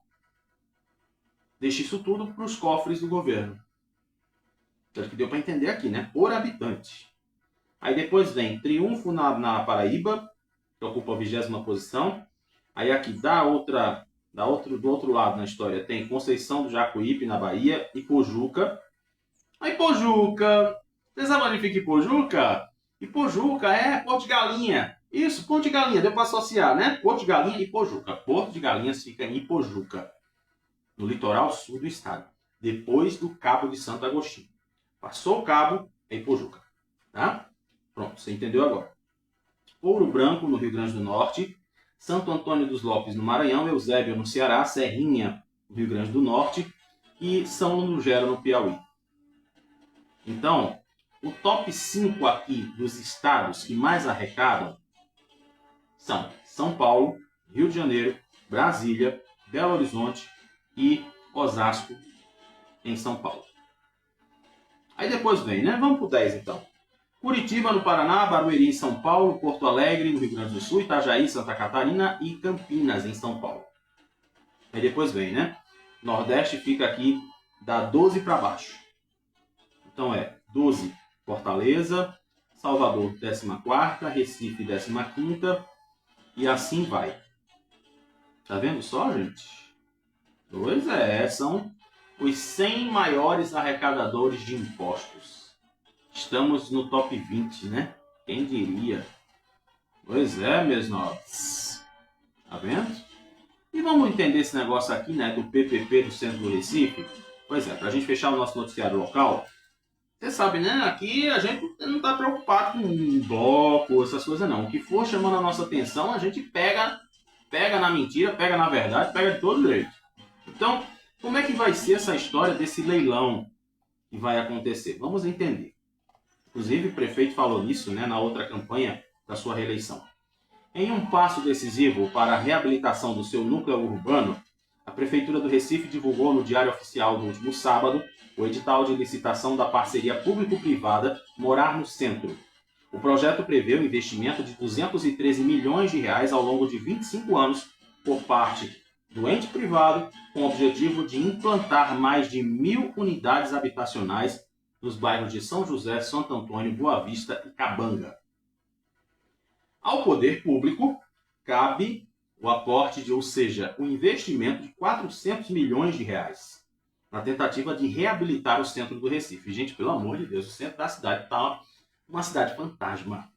deixa isso tudo para os cofres do governo. Então, que deu para entender aqui, né? Por habitante. Aí depois vem Triunfo na Paraíba, que ocupa a 20ª posição. Aí aqui do outro lado na história tem Conceição do Jacuípe, na Bahia, e Pojuca. Aí Pojuca, você sabe onde fica Ipojuca? Ipojuca é Porto de Galinha. Isso, Porto de Galinha, deu para associar, né? Porto de Galinha e Ipojuca. Porto de Galinhas fica em Ipojuca, no litoral sul do estado, depois do Cabo de Santo Agostinho. Passou o Cabo, é Ipojuca. Tá? Pronto, você entendeu agora. Ouro Branco, no Rio Grande do Norte. Santo Antônio dos Lopes, no Maranhão. Eusébio, no Ceará. Serrinha, no Rio Grande do Norte. E São Lugero, no Piauí. Então, o top 5 aqui dos estados que mais arrecadam são São Paulo, Rio de Janeiro, Brasília, Belo Horizonte e Osasco, em São Paulo. Aí depois vem, né? Vamos pro 10 então. Curitiba, no Paraná, Barueri, em São Paulo, Porto Alegre, no Rio Grande do Sul, Itajaí, Santa Catarina e Campinas, em São Paulo. Aí depois vem, né? Nordeste fica aqui da 12 para baixo. Então é 12 Fortaleza, Salvador 14ª, Recife 15ª e assim vai. Tá vendo só, gente? Pois é, são os 100 maiores arrecadadores de impostos. Estamos no top 20, né? Quem diria? Pois é, meus nobres. Tá vendo? E vamos entender esse negócio aqui, né, do PPP do centro do Recife? Pois é, para a gente fechar o nosso noticiário local, você sabe, né, aqui a gente não está preocupado com bloco, essas coisas não. O que for chamando a nossa atenção, a gente pega na mentira, pega na verdade, pega de todo jeito. Então, como é que vai ser essa história desse leilão que vai acontecer? Vamos entender. Inclusive, o prefeito falou nisso, né, na outra campanha da sua reeleição. Em um passo decisivo para a reabilitação do seu núcleo urbano, a Prefeitura do Recife divulgou no Diário Oficial no último sábado o edital de licitação da parceria público-privada Morar no Centro. O projeto prevê o investimento de 213 milhões de reais ao longo de 25 anos por parte do ente privado, com o objetivo de implantar mais de 1.000 unidades habitacionais nos bairros de São José, Santo Antônio, Boa Vista e Cabanga. Ao poder público, cabe o aporte ou seja, o investimento de 400 milhões de reais na tentativa de reabilitar o centro do Recife. Gente, pelo amor de Deus, o centro da cidade está uma cidade fantasma.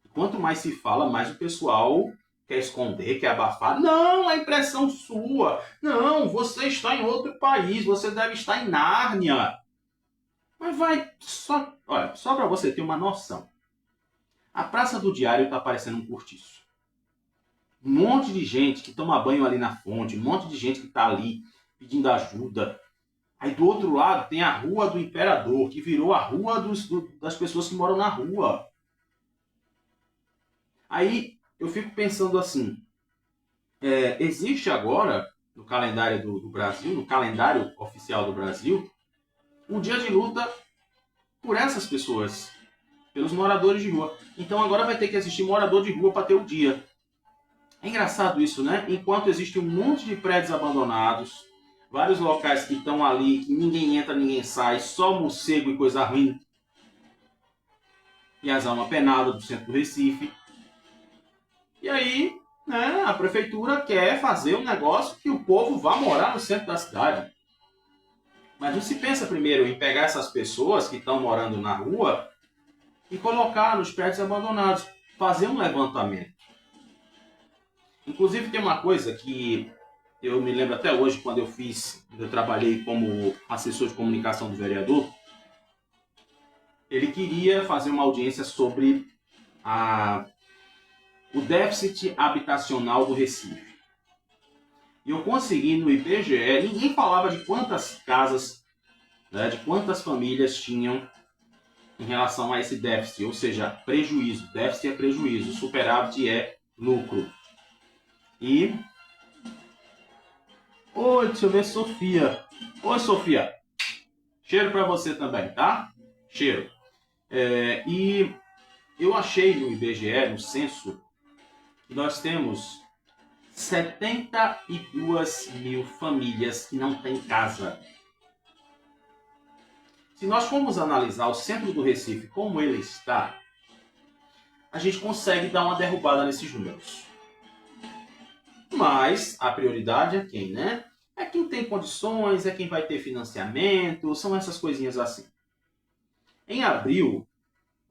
E quanto mais se fala, mais o pessoal quer esconder, quer abafar. Não, é impressão sua. Não, você está em outro país, você deve estar em Nárnia. Mas vai, só para você ter uma noção. A Praça do Diário está parecendo um cortiço. Um monte de gente que toma banho ali na fonte, um monte de gente que está ali pedindo ajuda. Aí do outro lado tem a Rua do Imperador, que virou a rua das pessoas que moram na rua. Aí eu fico pensando assim, existe agora no calendário do Brasil, no calendário oficial do Brasil, um dia de luta por essas pessoas, pelos moradores de rua. Então agora vai ter que existir morador de rua para ter o dia. É engraçado isso, né? Enquanto existe um monte de prédios abandonados, vários locais que estão ali, que ninguém entra, ninguém sai, só morcego e coisa ruim. E as almas penadas do centro do Recife. E aí, né, a prefeitura quer fazer um negócio que o povo vá morar no centro da cidade. Mas não se pensa primeiro em pegar essas pessoas que estão morando na rua e colocar nos prédios abandonados. Fazer um levantamento. Inclusive tem uma coisa que eu me lembro até hoje, quando eu trabalhei como assessor de comunicação do vereador, ele queria fazer uma audiência sobre o déficit habitacional do Recife. E eu consegui no IBGE, ninguém falava de quantas casas, né, de quantas famílias tinham em relação a esse déficit, ou seja, prejuízo. Déficit é prejuízo, superávit é lucro. E... Oi, deixa eu ver, Sofia. Oi, Sofia. Cheiro para você também, tá? Cheiro. E eu achei no IBGE, no censo, que nós temos 72 mil famílias que não têm casa. Se nós formos analisar o centro do Recife, como ele está, a gente consegue dar uma derrubada nesses números. Mas a prioridade é quem, né? É quem tem condições, é quem vai ter financiamento, são essas coisinhas assim. Em abril,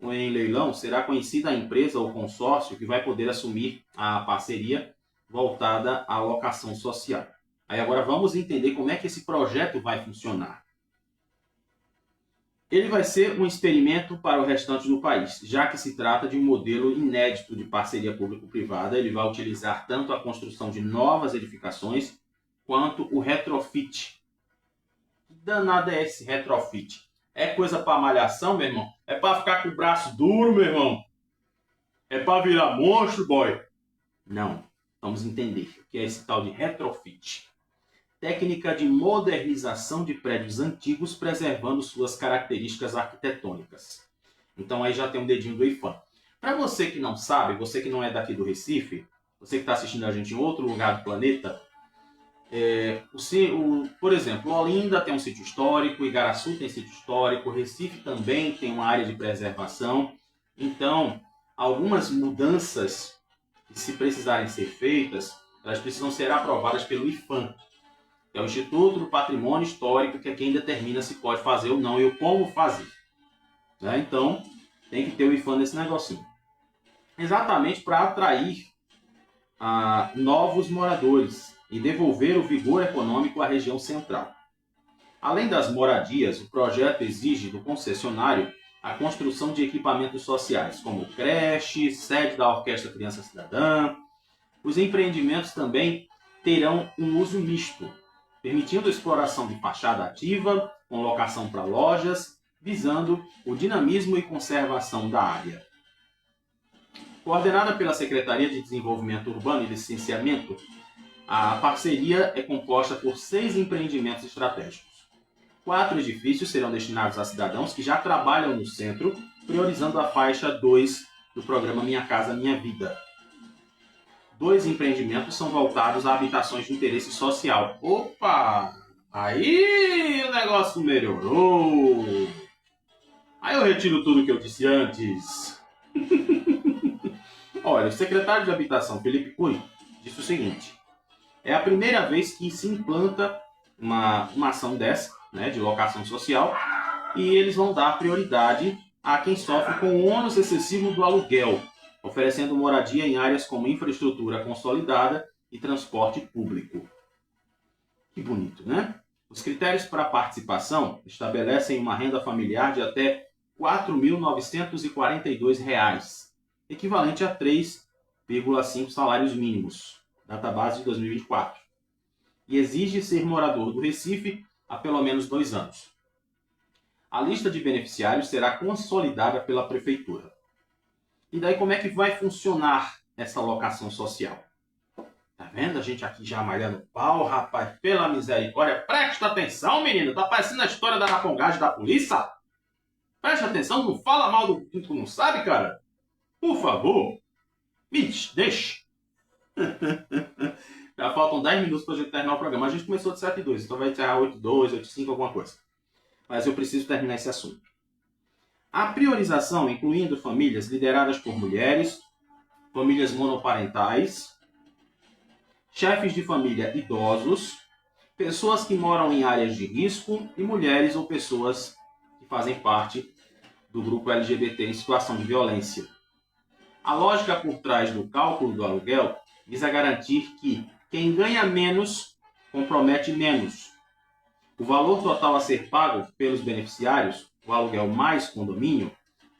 em leilão, será conhecida a empresa ou consórcio que vai poder assumir a parceria voltada à locação social. Aí agora vamos entender como é que esse projeto vai funcionar. Ele vai ser um experimento para o restante do país, já que se trata de um modelo inédito de parceria público-privada. Ele vai utilizar tanto a construção de novas edificações, quanto o retrofit. Que danada é esse retrofit? É coisa para malhação, meu irmão? É para ficar com o braço duro, meu irmão? É para virar monstro, boy? Não. Vamos entender o que é esse tal de retrofit. Técnica de modernização de prédios antigos, preservando suas características arquitetônicas. Então aí já tem um dedinho do IFAM. Para você que não sabe, você que não é daqui do Recife, você que está assistindo a gente em outro lugar do planeta, Por exemplo, Olinda tem um sítio histórico, Igaraçu tem sítio histórico, Recife também tem uma área de preservação. Então, algumas mudanças que, se precisarem ser feitas, elas precisam ser aprovadas pelo IPHAN, que é o Instituto do Patrimônio Histórico, que é quem determina se pode fazer ou não e como fazer. Né? Então, tem que ter o IPHAN nesse negocinho. Exatamente para atrair novos moradores e devolver o vigor econômico à região central. Além das moradias, o projeto exige do concessionário a construção de equipamentos sociais, como creche, sede da Orquestra Criança Cidadã. Os empreendimentos também terão um uso misto, permitindo a exploração de fachada ativa, com locação para lojas, visando o dinamismo e conservação da área. Coordenada pela Secretaria de Desenvolvimento Urbano e Licenciamento, a parceria é composta por 6 empreendimentos estratégicos. 4 edifícios serão destinados a cidadãos que já trabalham no centro, priorizando a faixa 2 do programa Minha Casa Minha Vida. 2 empreendimentos são voltados a habitações de interesse social. Opa! Aí o negócio melhorou! Aí eu retiro tudo que eu disse antes. Olha, o secretário de Habitação, Felipe Cunha, disse o seguinte: é a primeira vez que se implanta uma ação dessa, né, de locação social, e eles vão dar prioridade a quem sofre com o ônus excessivo do aluguel, oferecendo moradia em áreas como infraestrutura consolidada e transporte público. Que bonito, né? Os critérios para participação estabelecem uma renda familiar de até R$ 4.942, equivalente a 3,5 salários mínimos, database de 2024, e exige ser morador do Recife há pelo menos 2 anos. A lista de beneficiários será consolidada pela Prefeitura. E daí como é que vai funcionar essa locação social? Tá vendo a gente aqui já malhando pau, rapaz? Pela misericórdia, presta atenção, menino. Tá parecendo a história da rapongagem da polícia? Presta atenção, não fala mal do que tu não sabe, cara. Por favor. Vixe, deixa. Já faltam 10 minutos pra gente terminar o programa. A gente começou de 7h02, então vai encerrar 8h02, 8h05, alguma coisa. Mas eu preciso terminar esse assunto. A priorização, incluindo famílias lideradas por mulheres, famílias monoparentais, chefes de família idosos, pessoas que moram em áreas de risco e mulheres ou pessoas que fazem parte do grupo LGBT em situação de violência. A lógica por trás do cálculo do aluguel visa garantir que quem ganha menos compromete menos. O valor total a ser pago pelos beneficiários, o aluguel mais condomínio,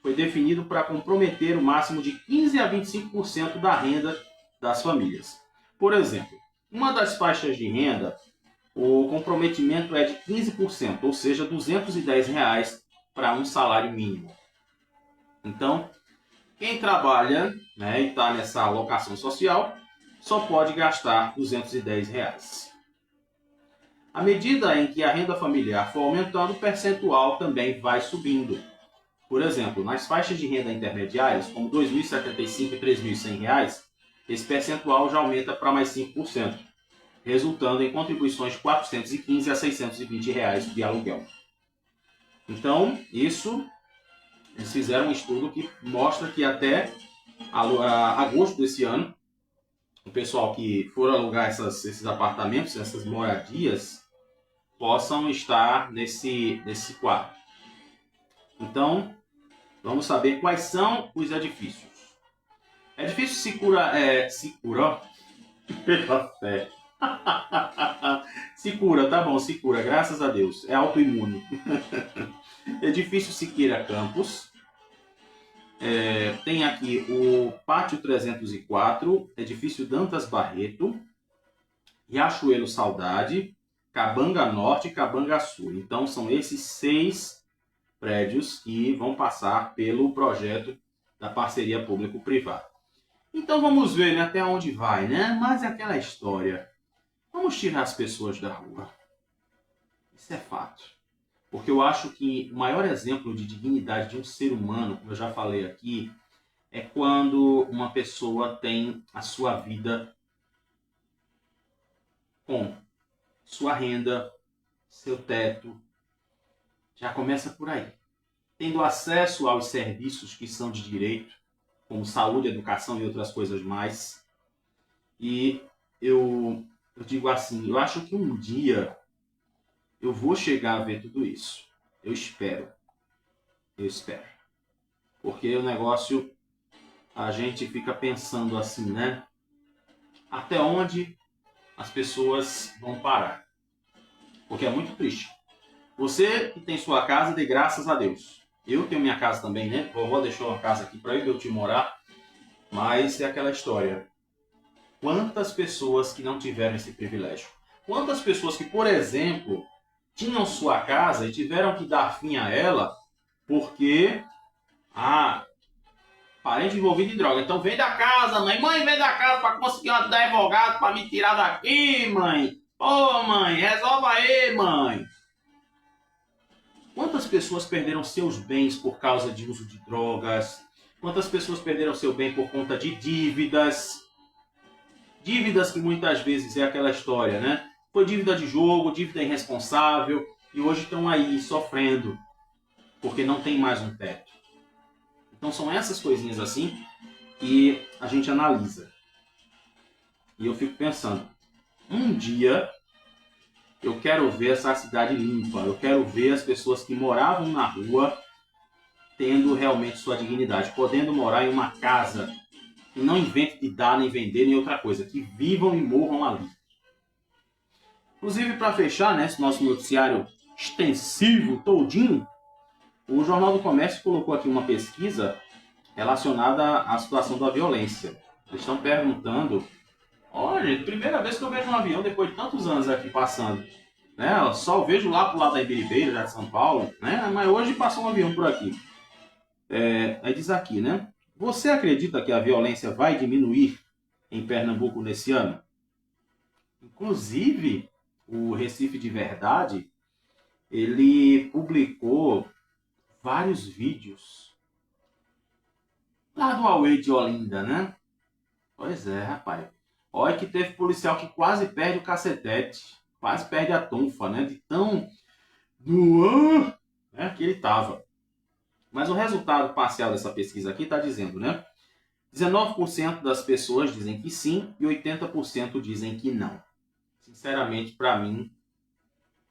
foi definido para comprometer o máximo de 15% a 25% da renda das famílias. Por exemplo, uma das faixas de renda, o comprometimento é de 15%, ou seja, R$ 210 para um salário mínimo. Então, quem trabalha, né, e está nessa alocação social só pode gastar R$ 210. À medida em que a renda familiar for aumentando, o percentual também vai subindo. Por exemplo, nas faixas de renda intermediárias, como R$ 2.075 e R$ 3.100, esse percentual já aumenta para mais 5%, resultando em contribuições de R$ 415 a R$ 620 de aluguel. Então, eles fizeram um estudo que mostra que até agosto desse ano, o pessoal que for alugar esses apartamentos, essas moradias, possam estar nesse quadro. Então, vamos saber quais são os edifícios. Edifício Sicura, pela fé. Sicura, tá bom, Sicura, graças a Deus, é autoimune. Edifício Siqueira Campos. Tem aqui o Pátio 304, Edifício Dantas Barreto, Riachuelo Saudade, Cabanga Norte e Cabanga Sul. Então são esses 6 prédios que vão passar pelo projeto da parceria público-privada. Então vamos ver, né, até onde vai, né? Mas é aquela história. Vamos tirar as pessoas da rua. Isso é fato. Porque eu acho que o maior exemplo de dignidade de um ser humano, como eu já falei aqui, é quando uma pessoa tem a sua vida com sua renda, seu teto. Já começa por aí. Tendo acesso aos serviços que são de direito, como saúde, educação e outras coisas mais. E eu digo assim, eu acho que um dia eu vou chegar a ver tudo isso. Eu espero. Porque o negócio, a gente fica pensando assim, né? Até onde as pessoas vão parar? Porque é muito triste. Você que tem sua casa, dê graças a Deus. Eu tenho minha casa também, né? Vovó deixou uma casa aqui para eu e meu tio morar. Mas é aquela história. Quantas pessoas que não tiveram esse privilégio? Quantas pessoas que, por exemplo, tinham sua casa e tiveram que dar fim a ela porque parente envolvido em droga. Então vem da casa, mãe. Mãe, vem da casa para conseguir um advogado para me tirar daqui, mãe. Ô, mãe, resolva aí, mãe. Quantas pessoas perderam seus bens por causa de uso de drogas? Quantas pessoas perderam seu bem por conta de dívidas? Dívidas que muitas vezes é aquela história, né? Foi dívida de jogo, dívida irresponsável, e hoje estão aí sofrendo, porque não tem mais um teto. Então são essas coisinhas assim que a gente analisa. E eu fico pensando, um dia eu quero ver essa cidade limpa, eu quero ver as pessoas que moravam na rua tendo realmente sua dignidade, podendo morar em uma casa e não invente de dar nem vender nem outra coisa, que vivam e morram ali. Inclusive, para fechar, né, esse nosso noticiário extensivo, todinho, o Jornal do Comércio colocou aqui uma pesquisa relacionada à situação da violência. Eles estão perguntando, olha, primeira vez que eu vejo um avião depois de tantos anos aqui passando. Né? Eu só vejo lá pro lado da Ibiribeira, já de São Paulo, né? Mas hoje passou um avião por aqui. Aí diz aqui, né? Você acredita que a violência vai diminuir em Pernambuco nesse ano? Inclusive, o Recife de Verdade, ele publicou vários vídeos lá do Auê de Olinda, né? Pois é, rapaz. Olha que teve policial que quase perde o cacetete, quase perde a tonfa, né? De tão né, que ele tava. Mas o resultado parcial dessa pesquisa aqui está dizendo, né? 19% das pessoas dizem que sim e 80% dizem que não. Sinceramente, para mim,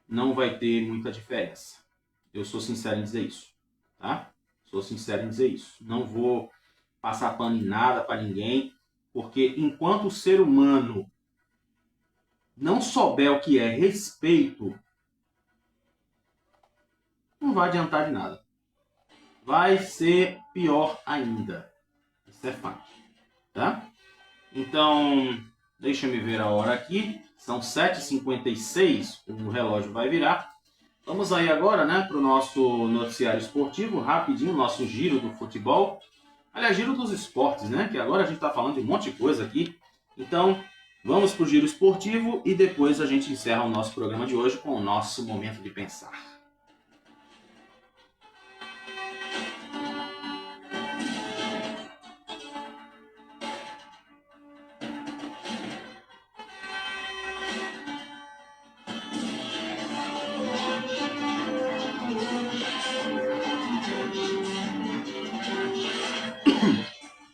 não vai ter muita diferença. Eu sou sincero em dizer isso, tá? Sou sincero em dizer isso. Não vou passar pano em nada para ninguém, porque enquanto o ser humano não souber o que é respeito, não vai adiantar de nada. Vai ser pior ainda. Isso é fato, tá? Então, deixa eu ver a hora aqui. São 7h56, o relógio vai virar. Vamos aí agora, né, para o nosso noticiário esportivo, rapidinho, nosso giro do futebol. Aliás, giro dos esportes, né, que agora a gente está falando de um monte de coisa aqui. Então, vamos para o giro esportivo e depois a gente encerra o nosso programa de hoje com o nosso momento de pensar.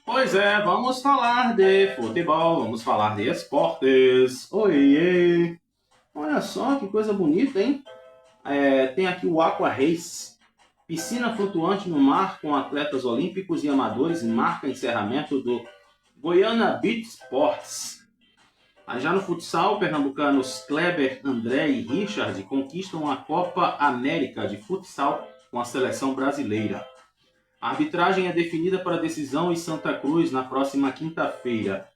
Pois é, vamos falar de futebol, vamos falar de esportes. Oiê! Olha só que coisa bonita, hein? Tem aqui o Aqua Race, piscina flutuante no mar com atletas olímpicos e amadores, marca encerramento do Goiânia Beach Sports. Aí já no futsal, pernambucanos Kleber, André e Richard conquistam a Copa América de Futsal com a seleção brasileira. A arbitragem é definida para decisão em Santa Cruz na próxima quinta-feira.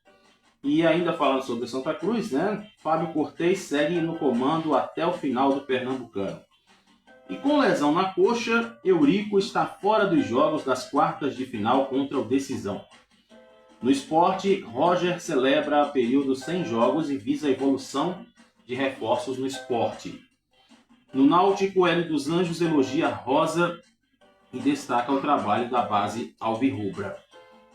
E ainda falando sobre Santa Cruz, né? Fábio Cortez segue no comando até o final do Pernambucano. E com lesão na coxa, Eurico está fora dos jogos das quartas de final contra o Decisão. No esporte, Roger celebra período sem jogos e visa a evolução de reforços no esporte. No Náutico, Hélio dos Anjos elogia Rosa e destaca o trabalho da base alvirrubra.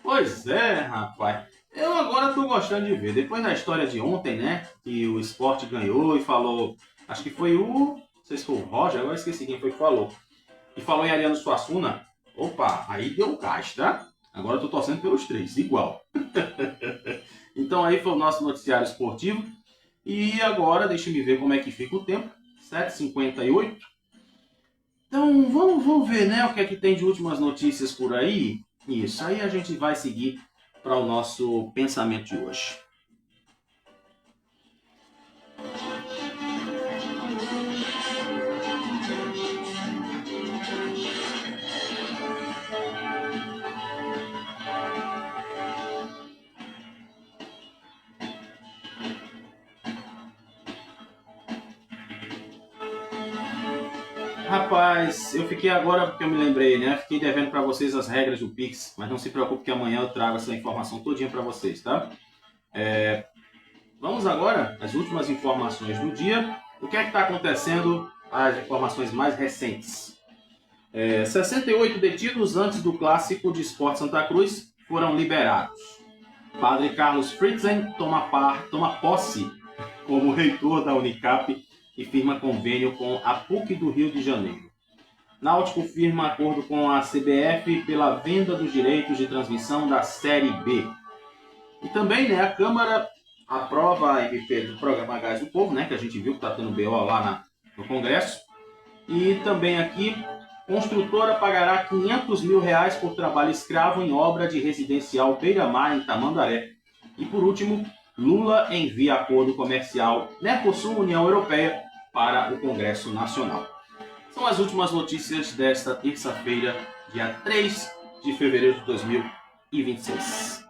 Pois é, rapaz. Eu agora estou gostando de ver. Depois da história de ontem, né? Que o Sport ganhou e falou. Acho que foi o. Não sei se foi o Roger, agora esqueci quem foi que falou. E falou em Ariano Suassuna. Opa, aí deu gás, tá? Agora eu tô torcendo pelos três, igual. Então aí foi o nosso noticiário esportivo. E agora, deixa eu ver como é que fica o tempo. 7h58. Então vamos ver, né? O que é que tem de últimas notícias por aí. Isso, aí a gente vai seguir para o nosso pensamento de hoje. Rapaz, eu fiquei agora porque eu me lembrei, né? Fiquei devendo para vocês as regras do Pix, mas não se preocupe que amanhã eu trago essa informação todinha para vocês, tá? Vamos agora às últimas informações do dia. O que é que está acontecendo? As informações mais recentes. 68 detidos antes do clássico de Sport Santa Cruz foram liberados. Padre Carlos Fritzen toma posse como reitor da Unicap e firma convênio com a PUC do Rio de Janeiro. Náutico firma acordo com a CBF pela venda dos direitos de transmissão da Série B. E também, né, a Câmara aprova a MP do programa Gás do Povo, né, que a gente viu que está tendo BO lá no Congresso. E também aqui, construtora pagará R$500 mil por trabalho escravo em obra de residencial Beira-Mar, em Tamandaré. E por último, Lula envia acordo comercial Mercosul-União Europeia para o Congresso Nacional. São as últimas notícias desta terça-feira, dia 3 de fevereiro de 2026.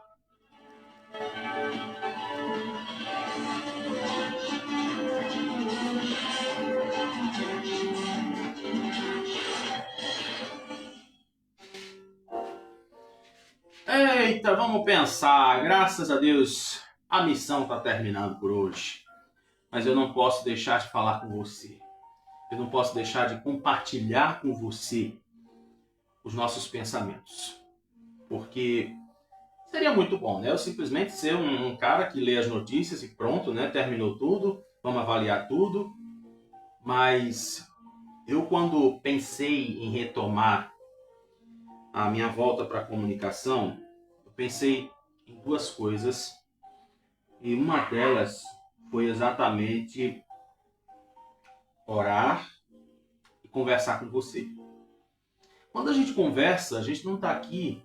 Eita, vamos pensar. Graças a Deus, a missão está terminando por hoje. Mas eu não posso deixar de falar com você. Eu não posso deixar de compartilhar com você os nossos pensamentos. Porque seria muito bom, né? Eu simplesmente ser um cara que lê as notícias e pronto, né? Terminou tudo, vamos avaliar tudo. Mas eu, quando pensei em retomar a minha volta para a comunicação, eu pensei em duas coisas. E uma delas foi exatamente orar e conversar com você. Quando a gente conversa, a gente não está aqui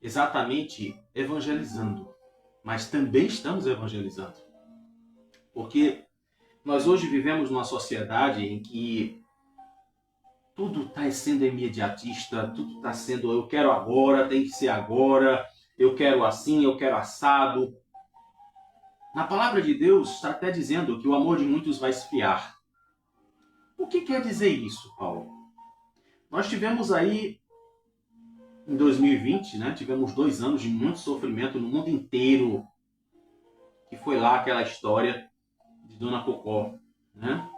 exatamente evangelizando, mas também estamos evangelizando. Porque nós hoje vivemos numa sociedade em que tudo está sendo imediatista, tudo está sendo eu quero agora, tem que ser agora, eu quero assim, eu quero assado. Na palavra de Deus está até dizendo que o amor de muitos vai esfriar. O que quer dizer isso, Paulo? Nós tivemos aí, em 2020, né, tivemos 2 anos de muito sofrimento no mundo inteiro, que foi lá aquela história de Dona Cocó, né?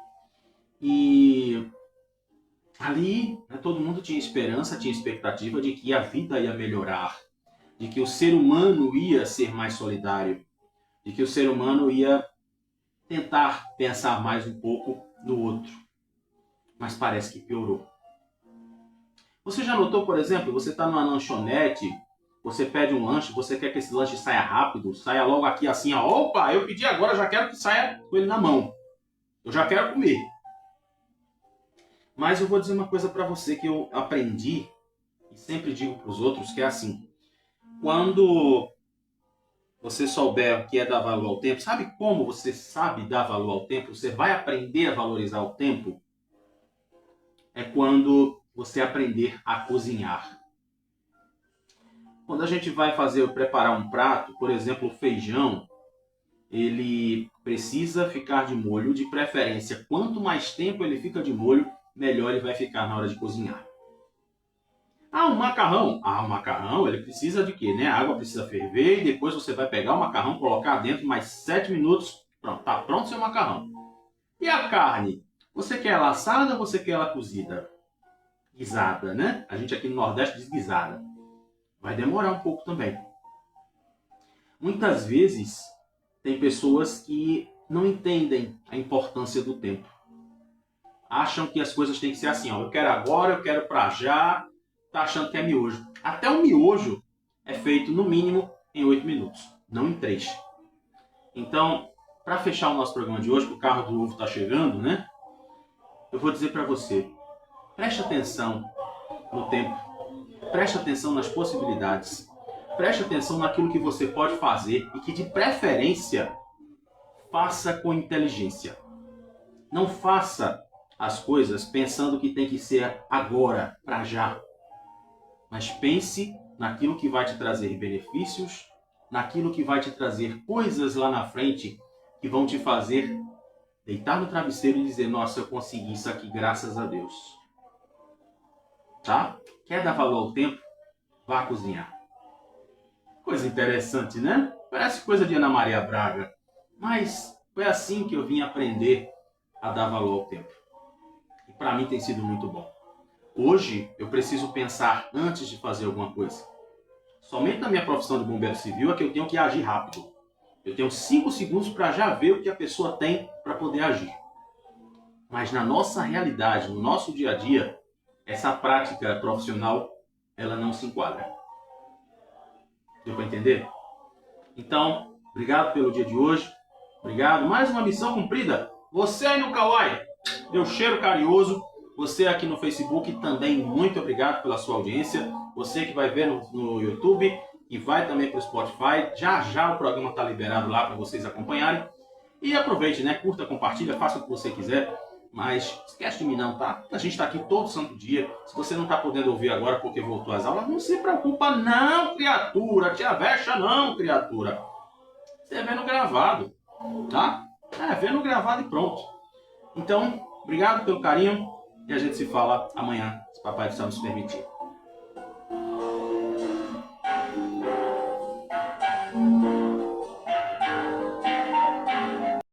E ali, né, todo mundo tinha esperança, tinha expectativa de que a vida ia melhorar, de que o ser humano ia ser mais solidário, de que o ser humano ia tentar pensar mais um pouco no outro. Mas parece que piorou. Você já notou, por exemplo, você está numa lanchonete, você pede um lanche, você quer que esse lanche saia rápido, saia logo aqui assim, ó, opa, eu pedi agora, já quero que saia com ele na mão. Eu já quero comer. Mas eu vou dizer uma coisa para você que eu aprendi e sempre digo para os outros, que é assim, quando você souber o que é dar valor ao tempo, sabe como você sabe dar valor ao tempo? Você vai aprender a valorizar o tempo? É quando você aprender a cozinhar. Quando a gente vai preparar um prato, por exemplo, o feijão, ele precisa ficar de molho, de preferência. Quanto mais tempo ele fica de molho, melhor ele vai ficar na hora de cozinhar. O macarrão. O macarrão, ele precisa de quê, né? A água precisa ferver e depois você vai pegar o macarrão, colocar dentro mais 7 minutos. Pronto, tá pronto o seu macarrão. E a carne? Você quer ela assada ou você quer ela cozida? Guisada, né? A gente aqui no Nordeste diz guisada. Vai demorar um pouco também. Muitas vezes tem pessoas que não entendem a importância do tempo. Acham que as coisas têm que ser assim, ó, eu quero agora, eu quero pra já, tá achando que é miojo. Até o miojo é feito no mínimo em 8 minutos, não em 3. Então, para fechar o nosso programa de hoje, que o carro do ovo está chegando, né? Eu vou dizer para você, preste atenção no tempo, preste atenção nas possibilidades, preste atenção naquilo que você pode fazer e que, de preferência, faça com inteligência. Não faça as coisas pensando que tem que ser agora, para já. Mas pense naquilo que vai te trazer benefícios, naquilo que vai te trazer coisas lá na frente que vão te fazer deitar no travesseiro e dizer, nossa, eu consegui isso aqui, graças a Deus. Tá? Quer dar valor ao tempo? Vá cozinhar. Coisa interessante, né? Parece coisa de Ana Maria Braga. Mas foi assim que eu vim aprender a dar valor ao tempo. E para mim tem sido muito bom. Hoje eu preciso pensar antes de fazer alguma coisa. Somente na minha profissão de bombeiro civil é que eu tenho que agir rápido. Eu tenho 5 segundos para já ver o que a pessoa tem para poder agir. Mas na nossa realidade, no nosso dia a dia, essa prática profissional, ela não se enquadra. Deu para entender? Então, obrigado pelo dia de hoje. Obrigado. Mais uma missão cumprida. Você aí no Kauai, meu cheiro carinhoso. Você aqui no Facebook também, muito obrigado pela sua audiência. Você que vai ver no YouTube e vai também para o Spotify. Já já o programa está liberado lá para vocês acompanharem. E aproveite, né? Curta, compartilha, faça o que você quiser. Mas esquece de mim não, tá? A gente está aqui todo santo dia. Se você não está podendo ouvir agora porque voltou às aulas, não se preocupa não, criatura. Te avexa não, criatura. Você vê no gravado, tá? Vê no gravado e pronto. Então, obrigado pelo carinho. E a gente se fala amanhã, se Papai do Céu nos permitir.